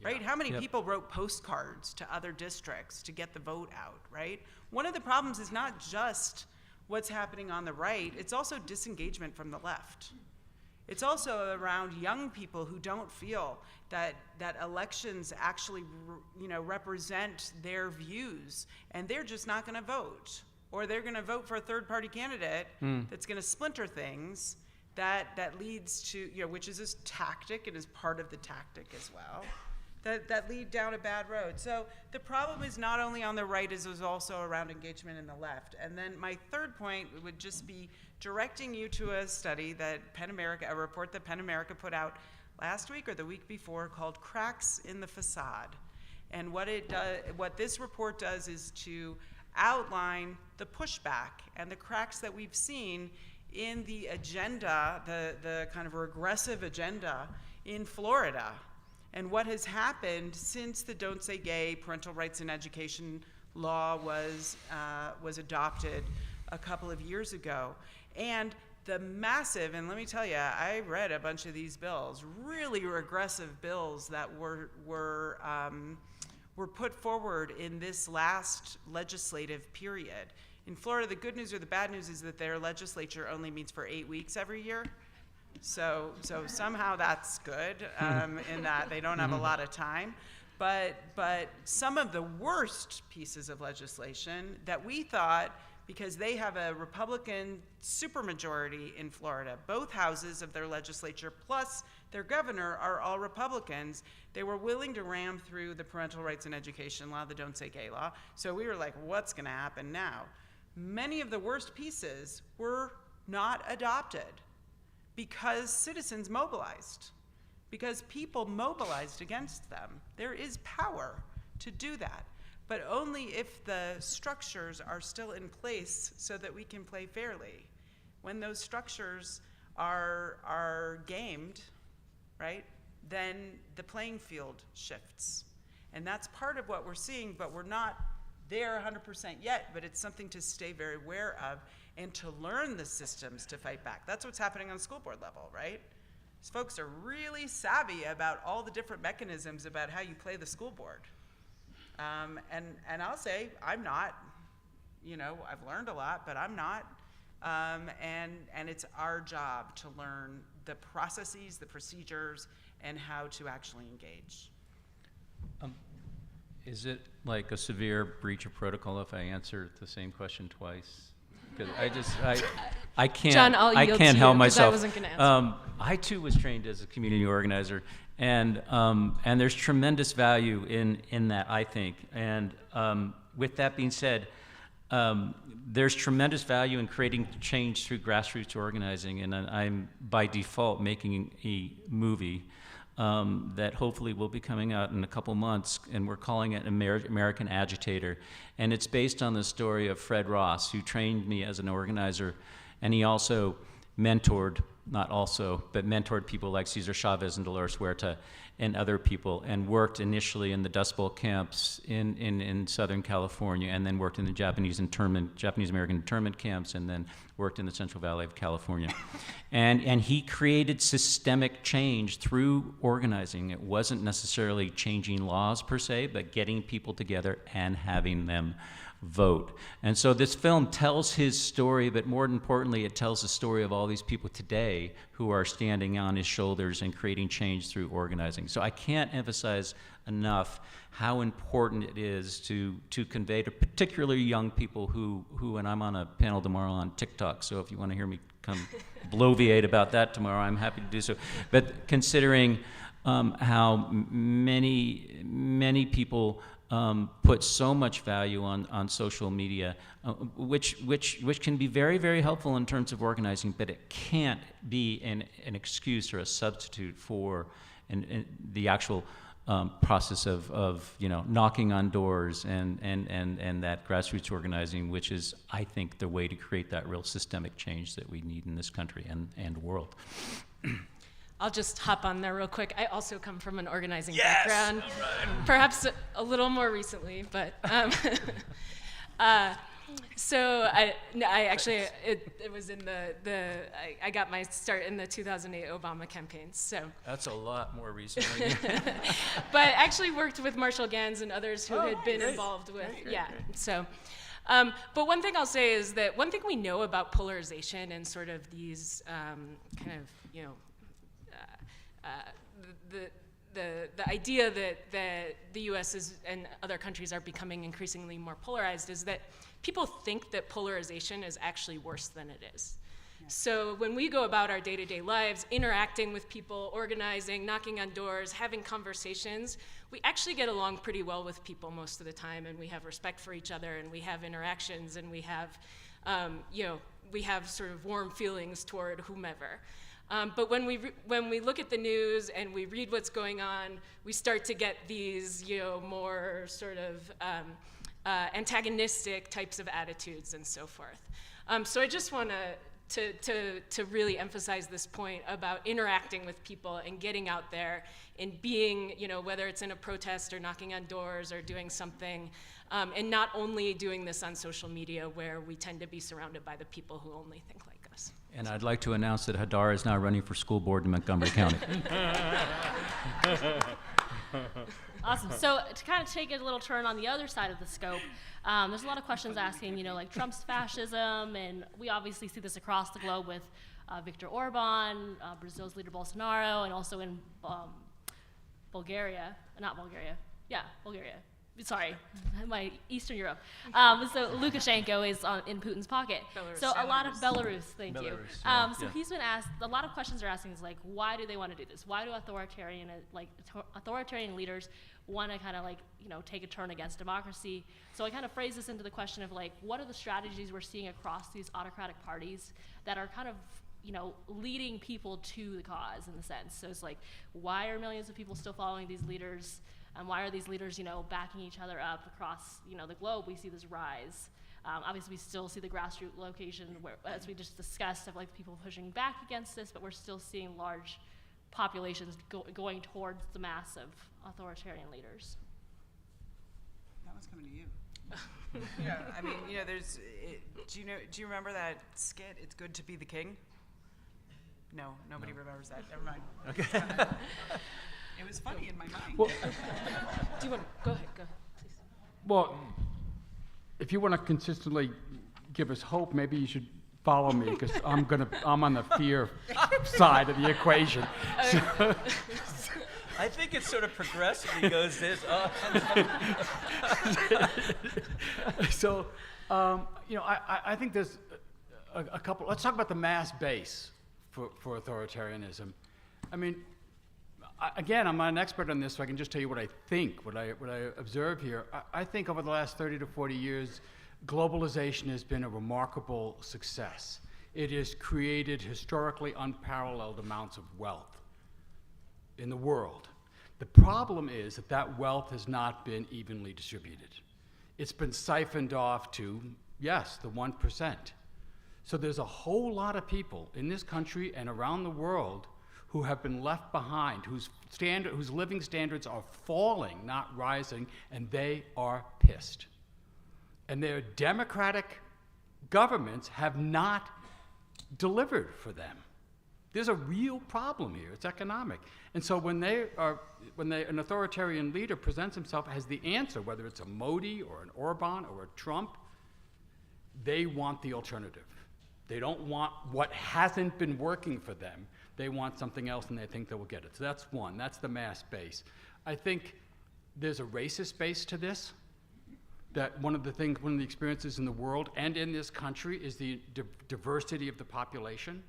Right? How many people wrote postcards to other districts to get the vote out, right? One of the problems is not just what's happening on the right, it's also disengagement from the left. It's also around young people who don't feel that elections actually, represent their views, and they're just not going to vote. Or they're going to vote for a third-party candidate that's going to splinter things that leads to, which is a tactic and is part of the tactic as well. That lead down a bad road. So the problem is not only on the right, it is also around engagement in the left. And then my third point would just be directing you to a study that a report that PEN America put out last week or the week before called Cracks in the Facade. And what this report does is to outline the pushback and the cracks that we've seen in the agenda, the kind of regressive agenda in Florida. And what has happened since the Don't Say Gay parental rights in education law was adopted a couple of years ago. And the massive, and let me tell you, I read a bunch of these bills, really regressive bills that were put forward in this last legislative period. In Florida, the good news or the bad news is that their legislature only meets for 8 weeks every year. So somehow that's good in that they don't have a lot of time. But some of the worst pieces of legislation that we thought because they have a Republican supermajority in Florida. Both houses of their legislature, plus their governor, are all Republicans. They were willing to ram through the parental rights in education law, the Don't Say Gay law. So we were like, what's going to happen now? Many of the worst pieces were not adopted because citizens mobilized, because people mobilized against them. There is power to do that, but only if the structures are still in place so that we can play fairly. When those structures are gamed, right, then the playing field shifts. And that's part of what we're seeing, but we're not there 100% yet, but it's something to stay very aware of and to learn the systems to fight back. That's what's happening on school board level, right? These folks are really savvy about all the different mechanisms about how you play the school board. And I'll say, I'm not, you know, I've learned a lot, but I'm not. And it's our job to learn the processes, the procedures, and how to actually engage. Is it like a severe breach of protocol if I answer the same question twice? Because I can't, John, I'll I yield can't to help you, 'cause I myself. wasn't gonna answer. I too was trained as a community organizer, and there's tremendous value in that, I think. And with that being said, there's tremendous value in creating change through grassroots organizing, and I'm by default making a movie that hopefully will be coming out in a couple months, and we're calling it American Agitator. And it's based on the story of Fred Ross, who trained me as an organizer, and he also mentored, not also, but mentored people like Cesar Chavez and Dolores Huerta and other people, and worked initially in the Dust Bowl camps in Southern California, and then worked in the Japanese American internment camps, and then worked in the Central Valley of California. And he created systemic change through organizing. It wasn't necessarily changing laws per se, but getting people together and having them vote. And so this film tells his story, but more importantly, it tells the story of all these people today who are standing on his shoulders and creating change through organizing. So I can't emphasize enough how important it is to convey to particularly young people who, and I'm on a panel tomorrow on TikTok, so if you want to hear me come bloviate about that tomorrow, I'm happy to do so. But considering how many people put so much value on social media, which can be very, very helpful in terms of organizing, but it can't be an excuse or a substitute for the actual process of knocking on doors and that grassroots organizing, which is, I think, the way to create that real systemic change that we need in this country and world. I'll just hop on there real quick. I also come from an organizing background, perhaps a little more recently, but so I actually it was in I got my start in the 2008 Obama campaign. So that's a lot more recently. But I actually worked with Marshall Gans and others who had been involved with great. So. But one thing I'll say is that one thing we know about polarization and sort of these kind of the idea that the U.S. and other countries are becoming increasingly more polarized is that people think that polarization is actually worse than it is. Yeah. So when we go about our day-to-day lives, interacting with people, organizing, knocking on doors, having conversations, we actually get along pretty well with people most of the time, and we have respect for each other, and we have interactions, and we have, we have sort of warm feelings toward whomever. But when we look at the news and we read what's going on, we start to get these, more sort of antagonistic types of attitudes and so forth. So I just want to really emphasize this point about interacting with people and getting out there and being, whether it's in a protest or knocking on doors or doing something, and not only doing this on social media where we tend to be surrounded by the people who only think like us. And I'd like to announce that Hadar is now running for school board in Montgomery County. Awesome. So to kind of take a little turn on the other side of the scope, there's a lot of questions asking, like Trump's fascism, and we obviously see this across the globe with Viktor Orban, Brazil's leader Bolsonaro, and also in Bulgaria. sorry, my Eastern Europe. So Lukashenko is in Putin's pocket. Belarus. So a lot of Belarus, thank you. Belarus, yeah. So he's been asked, a lot of questions are asking is like, why do they want to do this? Why do authoritarian leaders want to kind of like, take a turn against democracy? So I kind of phrase this into the question of like, what are the strategies we're seeing across these autocratic parties that are kind of, leading people to the cause in the sense. So it's like, why are millions of people still following these leaders? And why are these leaders, backing each other up across, the globe? We see this rise. Obviously, we still see the grassroots location, where, as we just discussed, of like people pushing back against this, but we're still seeing large populations going towards the mass of authoritarian leaders. That one's coming to you. Yeah, I mean, do you remember that skit, It's Good to Be the King? No, nobody remembers that. Never mind. Okay. It was funny in my mind. Well, Do you want to go ahead, please. well, if you want to consistently give us hope, maybe you should follow me because I'm on the fear side of the equation. I think it sort of progressively goes this. So, I think there's a couple. Let's talk about the mass base for authoritarianism. I mean, again, I'm not an expert on this, so I can just tell you what I think, what I observe here. I think over the last 30 to 40 years, globalization has been a remarkable success. It has created historically unparalleled amounts of wealth in the world. The problem is that that wealth has not been evenly distributed. It's been siphoned off to, yes, the 1%. So there's a whole lot of people in this country and around the world who have been left behind, whose living standards are falling, not rising, and they are pissed. And their democratic governments have not delivered for them. There's a real problem here. It's economic. And so when an authoritarian leader presents himself as the answer, whether it's a Modi or an Orban or a Trump, they want the alternative. They don't want what hasn't been working for them. They want something else, and they think they will get it. So that's one. That's the mass base. I think there's a racist base to this. That one of the experiences in the world and in this country is the diversity of the population.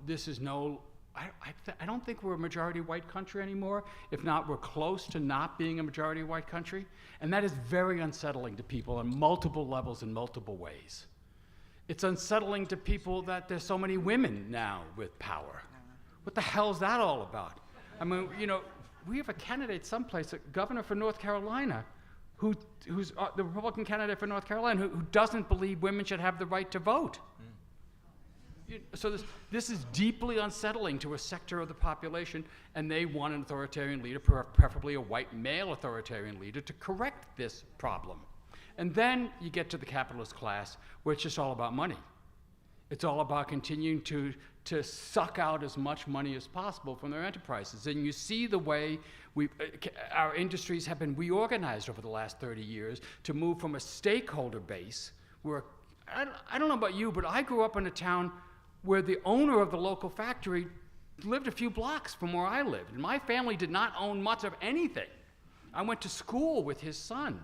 This is I don't think we're a majority white country anymore. If not, we're close to not being a majority white country. And that is very unsettling to people on multiple levels in multiple ways. It's unsettling to people that there's so many women now with power. What the hell is that all about? I mean, we have a candidate someplace, a governor for North Carolina, who's the Republican candidate for North Carolina, who doesn't believe women should have the right to vote. So this is deeply unsettling to a sector of the population, and they want an authoritarian leader, preferably a white male authoritarian leader, to correct this problem. And then you get to the capitalist class, where it's just all about money. It's all about continuing to suck out as much money as possible from their enterprises. And you see the way our industries have been reorganized over the last 30 years to move from a stakeholder base where, I don't know about you, but I grew up in a town where the owner of the local factory lived a few blocks from where I lived. And my family did not own much of anything. I went to school with his son.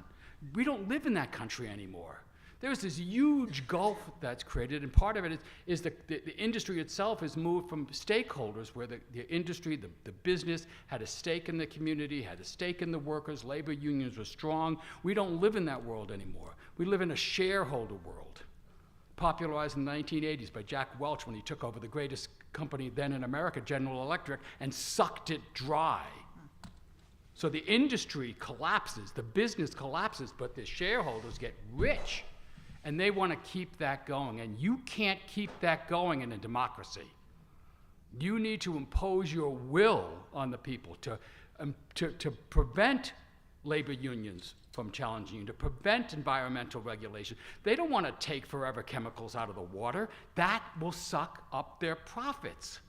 We don't live in that country anymore. There's this huge gulf that's created, and part of it is the industry itself has moved from stakeholders where the industry, the business had a stake in the community, had a stake in the workers, labor unions were strong. We don't live in that world anymore. We live in a shareholder world, popularized in the 1980s by Jack Welch when he took over the greatest company then in America, General Electric, and sucked it dry. So the industry collapses, the business collapses, but the shareholders get rich. And they want to keep that going. And you can't keep that going in a democracy. You need to impose your will on the people to prevent labor unions from challenging you, to prevent environmental regulation. They don't want to take forever chemicals out of the water. That will suck up their profits.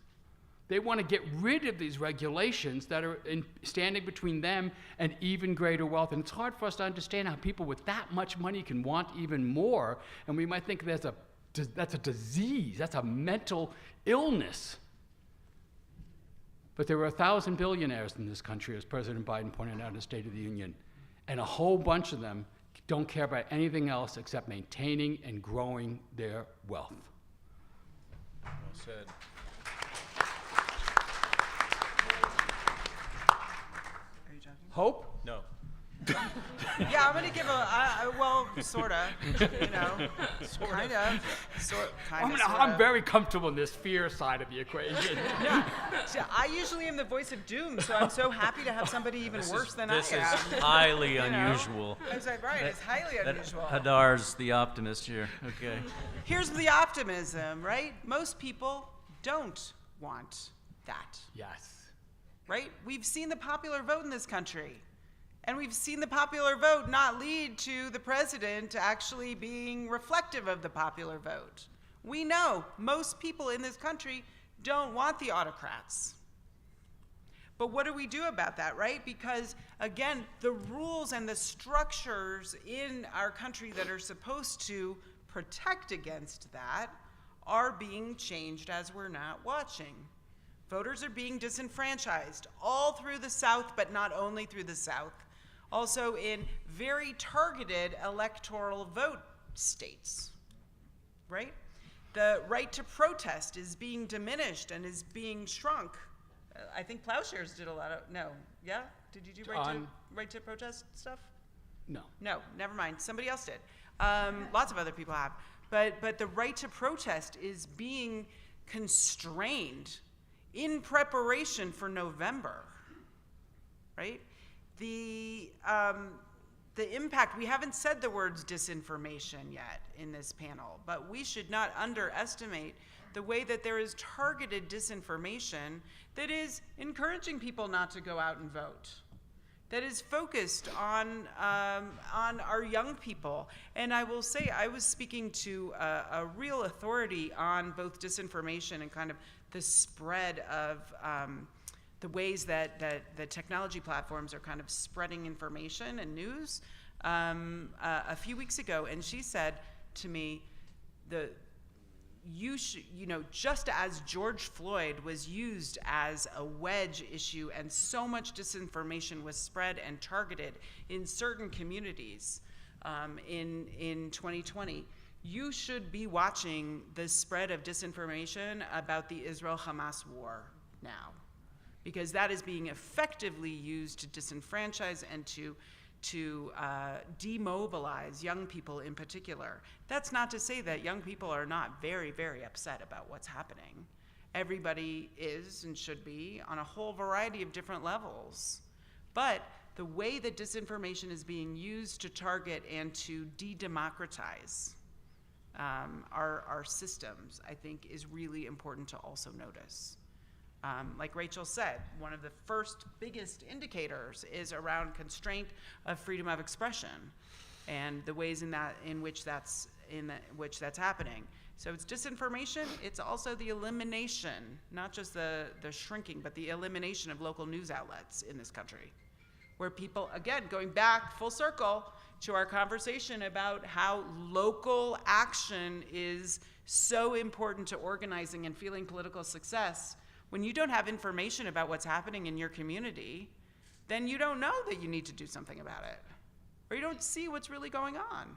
They want to get rid of these regulations that are standing between them and even greater wealth. And it's hard for us to understand how people with that much money can want even more. And we might think that's a disease, that's a mental illness. But there were 1,000 billionaires in this country, as President Biden pointed out in the State of the Union. And a whole bunch of them don't care about anything else except maintaining and growing their wealth. Well said. Are you joking? Hope? No. Yeah, I'm gonna give well, sorta, you know, kind of. I'm very comfortable in this fear side of the equation. See, I usually am the voice of doom, so I'm so happy to have somebody even worse than I am. This is highly you know? unusual. I was like, right, it's highly unusual. Hadar's the optimist here. Okay. Here's the optimism, right? Most people don't want that, Yes. right? We've seen the popular vote in this country. And we've seen the popular vote not lead to the president actually being reflective of the popular vote. We know most people in this country don't want the autocrats. But what do we do about that, right? Because, again, the rules and the structures in our country that are supposed to protect against that are being changed as we're not watching. Voters are being disenfranchised all through the South, but not only through the South. Also in very targeted electoral vote states, right? The right to protest is being diminished and is being shrunk. I think Plowshares did a lot of, no, yeah? Did you do right to protest stuff? No. No, never mind, somebody else did. Lots of other people have. But the right to protest is being constrained in preparation for November, right? The impact, we haven't said the words disinformation yet in this panel, but we should not underestimate the way that there is targeted disinformation that is encouraging people not to go out and vote, that is focused on our young people. And I will say, I was speaking to a real authority on both disinformation and kind of the spread of the ways that the technology platforms are kind of spreading information and news a few weeks ago, and she said to me, just as George Floyd was used as a wedge issue and so much disinformation was spread and targeted in certain communities in 2020, you should be watching the spread of disinformation about the Israel-Hamas war now, because that is being effectively used to disenfranchise and to demobilize young people in particular. That's not to say that young people are not very, very upset about what's happening. Everybody is and should be on a whole variety of different levels. But the way that disinformation is being used to target and to de-democratize our systems, I think, is really important to also notice. Like Rachel said, one of the first biggest indicators is around constraint of freedom of expression and the ways in which that's happening. So it's disinformation, it's also the elimination, not just the shrinking, but the elimination of local news outlets in this country, where people, again, going back full circle to our conversation about how local action is so important to organizing and feeling political success. When you don't have information about what's happening in your community, then you don't know that you need to do something about it, or you don't see what's really going on.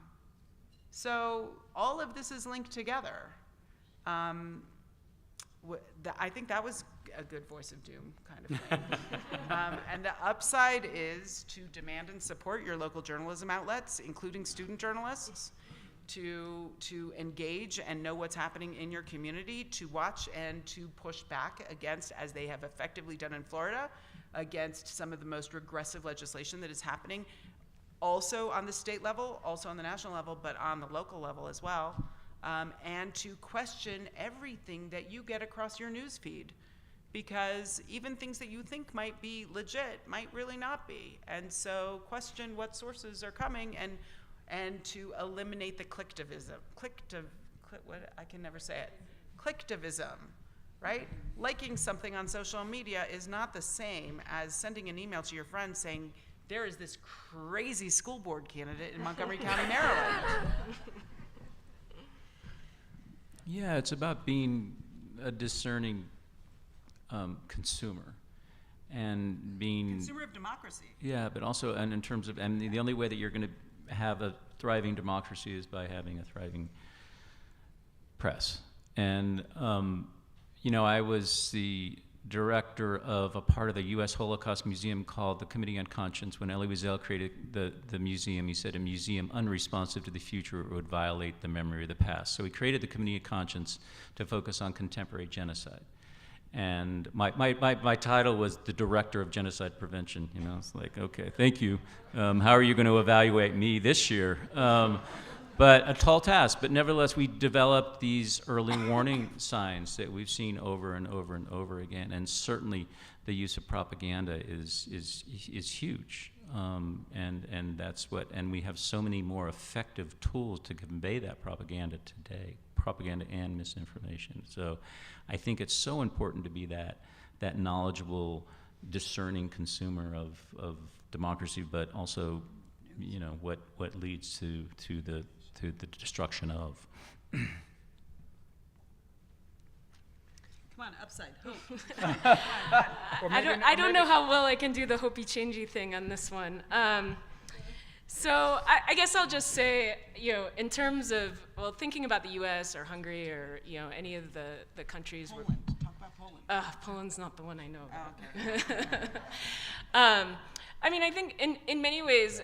So all of this is linked together. I think that was a good voice of doom kind of thing. And the upside is to demand and support your local journalism outlets, including student journalists, to engage and know what's happening in your community, to watch and to push back against, as they have effectively done in Florida, against some of the most regressive legislation that is happening, also on the state level, also on the national level, but on the local level as well, and to question everything that you get across your news feed, because even things that you think might be legit might really not be. And so question what sources are coming, and to eliminate the clicktivism, clicktivism, right? Liking something on social media is not the same as sending an email to your friend saying, there is this crazy school board candidate in Montgomery County, Maryland. Yeah, it's about being a discerning consumer. and being Consumer of democracy. yeah, but also and in terms of and the only way that you're going to have a thriving democracy is by having a thriving press. And you know, I was the director of a part of the U.S. Holocaust Museum called the Committee on Conscience. When Elie Wiesel created the museum, he said a museum unresponsive to the future would violate the memory of the past. So he created the Committee on Conscience to focus on contemporary genocide. And my title was the Director of Genocide Prevention. You know, it's like, okay, thank you. How are you going to evaluate me this year? But a tall task, but nevertheless, we developed these early warning signs that we've seen over and over and over again, and certainly the use of propaganda is huge, and that's what, and we have so many more effective tools to convey that propaganda today, propaganda and misinformation. So I think it's so important to be that knowledgeable, discerning consumer of democracy, but also, you know, what leads to the destruction of. Come on, upside. I don't know how well I can do the hopey changey thing on this one. So I guess I'll just say, you know, in terms of, well, thinking about the U.S. or Hungary or, you know, any of the countries. Poland. Talk about Poland. Poland's not the one I know about. Oh, okay. I mean, I think in many ways,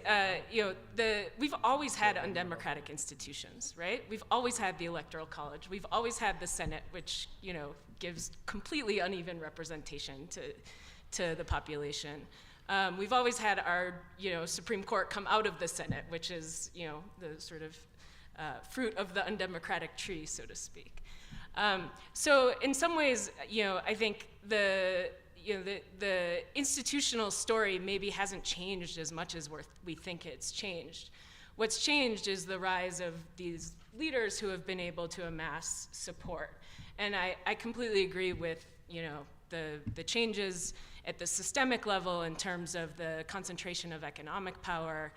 you know, we've always had undemocratic institutions, right? We've always had the Electoral College. We've always had the Senate, which, you know, gives completely uneven representation to the population. We've always had our, you know, Supreme Court come out of the Senate, which is, you know, the sort of fruit of the undemocratic tree, so to speak. So in some ways, you know, I think the institutional story maybe hasn't changed as much as we think it's changed. What's changed is the rise of these leaders who have been able to amass support. And I completely agree with, you know, the changes at the systemic level in terms of the concentration of economic power,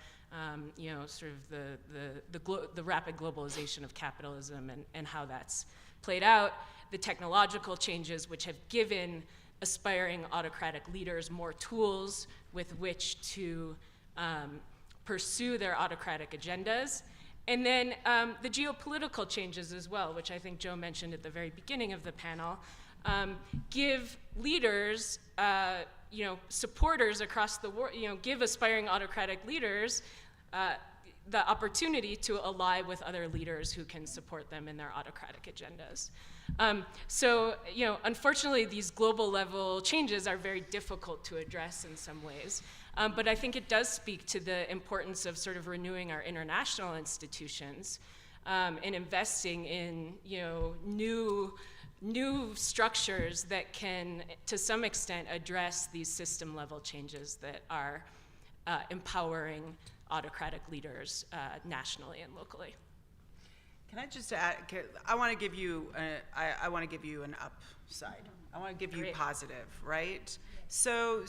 you know, sort of the rapid globalization of capitalism and how that's played out, the technological changes which have given aspiring autocratic leaders more tools with which to pursue their autocratic agendas. And then the geopolitical changes as well, which I think Joe mentioned at the very beginning of the panel, give leaders, you know, supporters across the world, you know, give aspiring autocratic leaders the opportunity to ally with other leaders who can support them in their autocratic agendas. So, you know, unfortunately, these global level changes are very difficult to address in some ways. But I think it does speak to the importance of sort of renewing our international institutions and investing in, you know, new structures that can, to some extent, address these system level changes that are empowering autocratic leaders nationally and locally. Can I just add? I want to give you. I want to give you an upside. I want to give you positive, right? So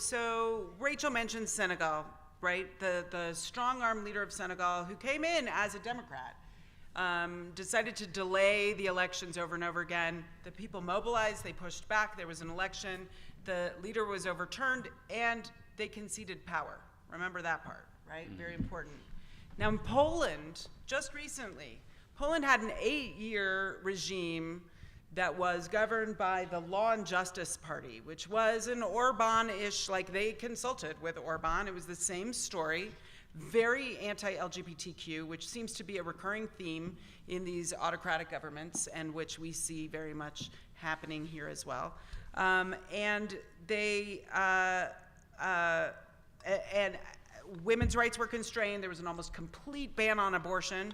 Rachel mentioned Senegal, right? The strong-arm leader of Senegal, who came in as a Democrat, decided to delay the elections over and over again. The people mobilized. They pushed back. There was an election. The leader was overturned, and they conceded power. Remember that part, right? Mm-hmm. Very important. Now in Poland, just recently, Poland had an 8-year regime that was governed by the Law and Justice Party, which was an Orban-ish, like they consulted with Orban. It was the same story, very anti-LGBTQ, which seems to be a recurring theme in these autocratic governments and which we see very much happening here as well. And they, and women's rights were constrained. There was an almost complete ban on abortion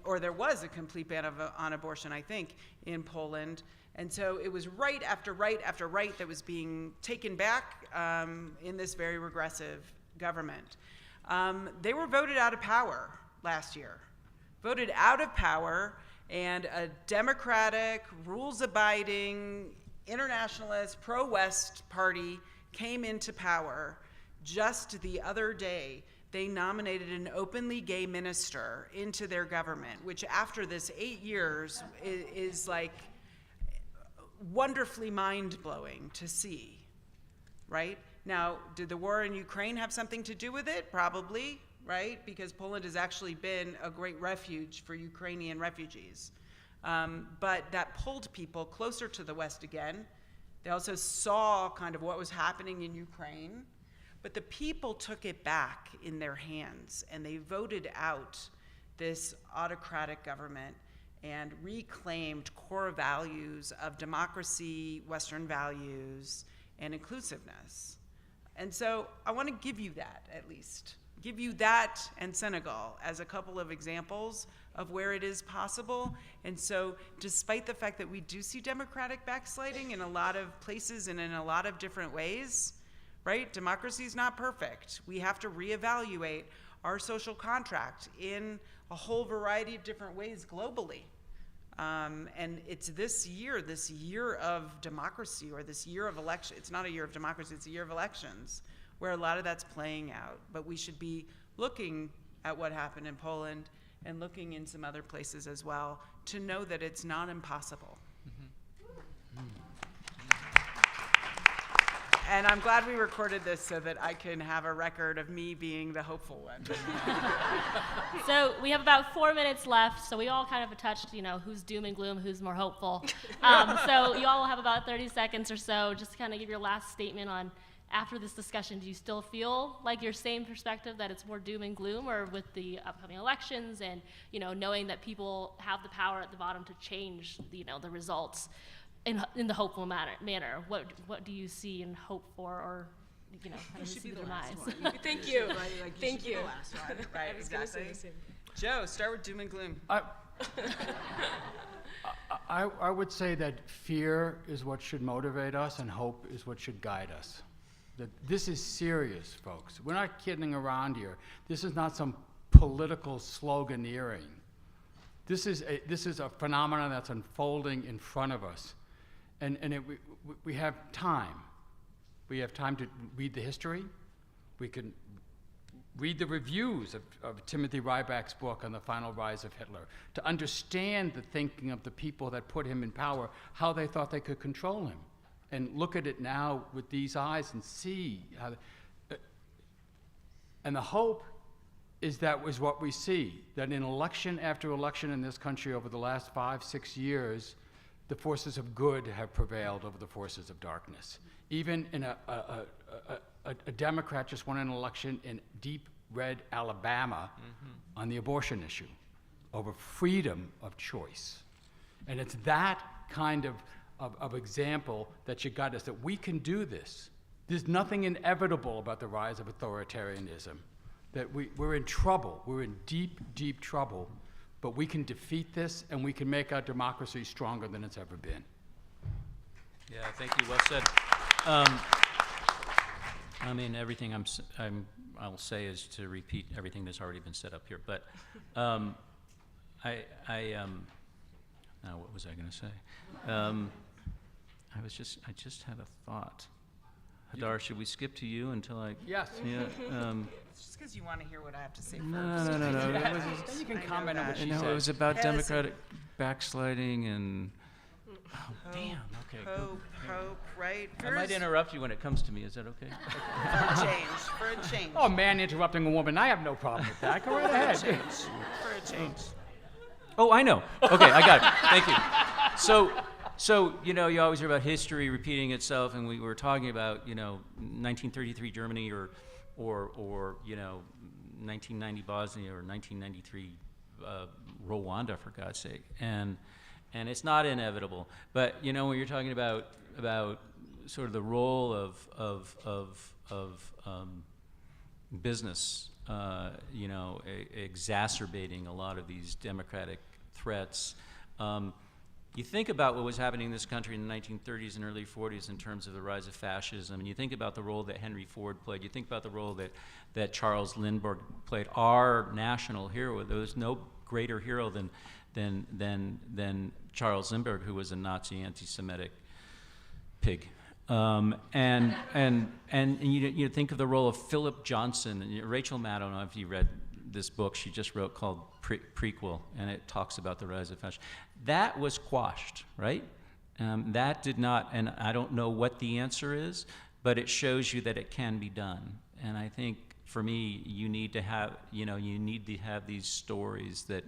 or there was a complete ban on abortion, I think, in Poland. And so it was right after right after right that was being taken back in this very regressive government. They were voted out of power last year. Voted out of power, and a democratic, rules-abiding, internationalist, pro-West party came into power. Just the other day, they nominated an openly gay minister into their government, which after this 8 years is like wonderfully mind-blowing to see, right? Now, did the war in Ukraine have something to do with it? Probably, right? Because Poland has actually been a great refuge for Ukrainian refugees. But that pulled people closer to the West again. They also saw kind of what was happening in Ukraine. But the people took it back in their hands, and they voted out this autocratic government and reclaimed core values of democracy, Western values, and inclusiveness. And so I want to give you that, at least. Give you that and Senegal as a couple of examples of where it is possible. And so despite the fact that we do see democratic backsliding in a lot of places and in a lot of different ways, right? Democracy is not perfect. We have to reevaluate our social contract in a whole variety of different ways globally. And it's this year of democracy, or this year of election. It's not a year of democracy, it's a year of elections, where a lot of that's playing out. But we should be looking at what happened in Poland and looking in some other places as well to know that it's not impossible. And I'm glad we recorded this so that I can have a record of me being the hopeful one. So we have about 4 minutes left, so we all kind of touched, who's doom and gloom, who's more hopeful. So you all will have about 30 seconds or so just to kind of give your last statement on, after this discussion, do you still feel like your same perspective, that it's more doom and gloom, or with the upcoming elections and, knowing that people have the power at the bottom to change, the results in the hopeful manner? What do you see and hope for, or, kind of see the demise? Thank you. Like, Thank you. The last one. Right, I was gonna say exactly. the same. Joe, start with doom and gloom. I would say that fear is what should motivate us, and hope is what should guide us. That this is serious, folks. We're not kidding around here. This is not some political sloganeering. This is a phenomenon that's unfolding in front of us. And we have time. We have time to read the history. We can read the reviews of Timothy Ryback's book on the final rise of Hitler, to understand the thinking of the people that put him in power, how they thought they could control him, and look at it now with these eyes and see how. And the hope is that was what we see, that in election after election in this country over the last 5-6 years, the forces of good have prevailed over the forces of darkness. Even in a Democrat just won an election in deep red Alabama on the abortion issue over freedom of choice. And it's that kind of example that you got us, that we can do this. There's nothing inevitable about the rise of authoritarianism, that we're in trouble. We're in deep, deep trouble. But we can defeat this, and we can make our democracy stronger than it's ever been. Yeah, thank you. Well said. I mean, everything I'll say is to repeat everything that's already been said up here. But now what was I going to say? I just had a thought. Hadar, should we skip to you until I? Yes. Yeah. It's just because you want to hear what I have to say first. No. Then you can comment on what she No, said. it was about democratic backsliding and. Oh, damn. Okay. Hope, right? I might interrupt you when it comes to me. Is that okay? For a change. Oh, man interrupting a woman, I have no problem with that. Go right ahead. For a change. Oh, I know. Okay, I got it. Thank you. So you always hear about history repeating itself, and we were talking about 1933 Germany or 1990 Bosnia or 1993 Rwanda, for God's sake, and it's not inevitable. But when you're talking about sort of the role of business, exacerbating a lot of these democratic threats. You think about what was happening in this country in the 1930s and early 40s in terms of the rise of fascism, and you think about the role that Henry Ford played. You think about the role that Charles Lindbergh played, our national hero. There was no greater hero than Charles Lindbergh, who was a Nazi anti-Semitic pig. And you think of the role of Philip Johnson. And Rachel Maddow, I don't know if you read this book she just wrote called Prequel, and it talks about the rise of fascism. That was quashed, right? That did not, and I don't know what the answer is, but it shows you that it can be done. And I think for me, you need to have these stories that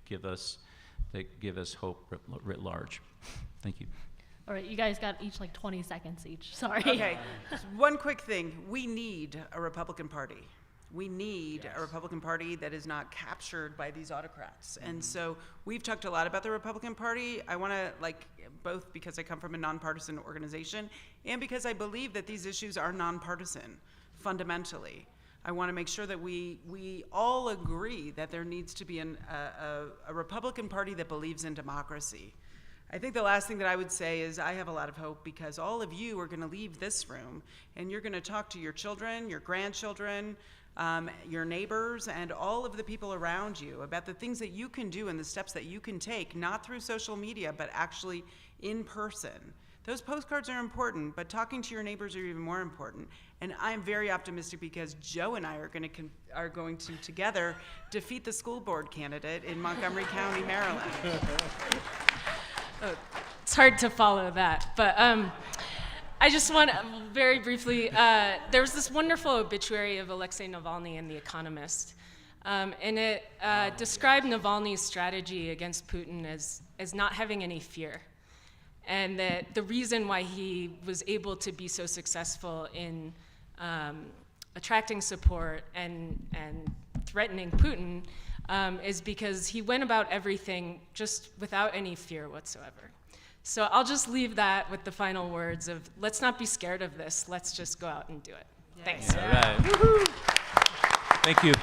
give us hope writ large. Thank you. All right, you guys got each like 20 seconds each. Sorry. Okay, just one quick thing. We need a Republican Party. We need a Republican Party that is not captured by these autocrats. And so we've talked a lot about the Republican Party. I want to, both because I come from a nonpartisan organization and because I believe that these issues are nonpartisan, fundamentally. I want to make sure that we all agree that there needs to be a Republican Party that believes in democracy. I think the last thing that I would say is I have a lot of hope because all of you are going to leave this room and you're going to talk to your children, your grandchildren, your neighbors, and all of the people around you about the things that you can do and the steps that you can take, not through social media, but actually in person. Those postcards are important, but talking to your neighbors are even more important. And I'm very optimistic because Joe and I are going to together defeat the school board candidate in Montgomery County, Maryland. It's hard to follow that, but I just want to very briefly, there was this wonderful obituary of Alexei Navalny in The Economist, and it described Navalny's strategy against Putin as not having any fear, and that the reason why he was able to be so successful in attracting support and threatening Putin is because he went about everything just without any fear whatsoever. So I'll just leave that with the final words of, let's not be scared of this, let's just go out and do it. Thanks. All right. Thank you.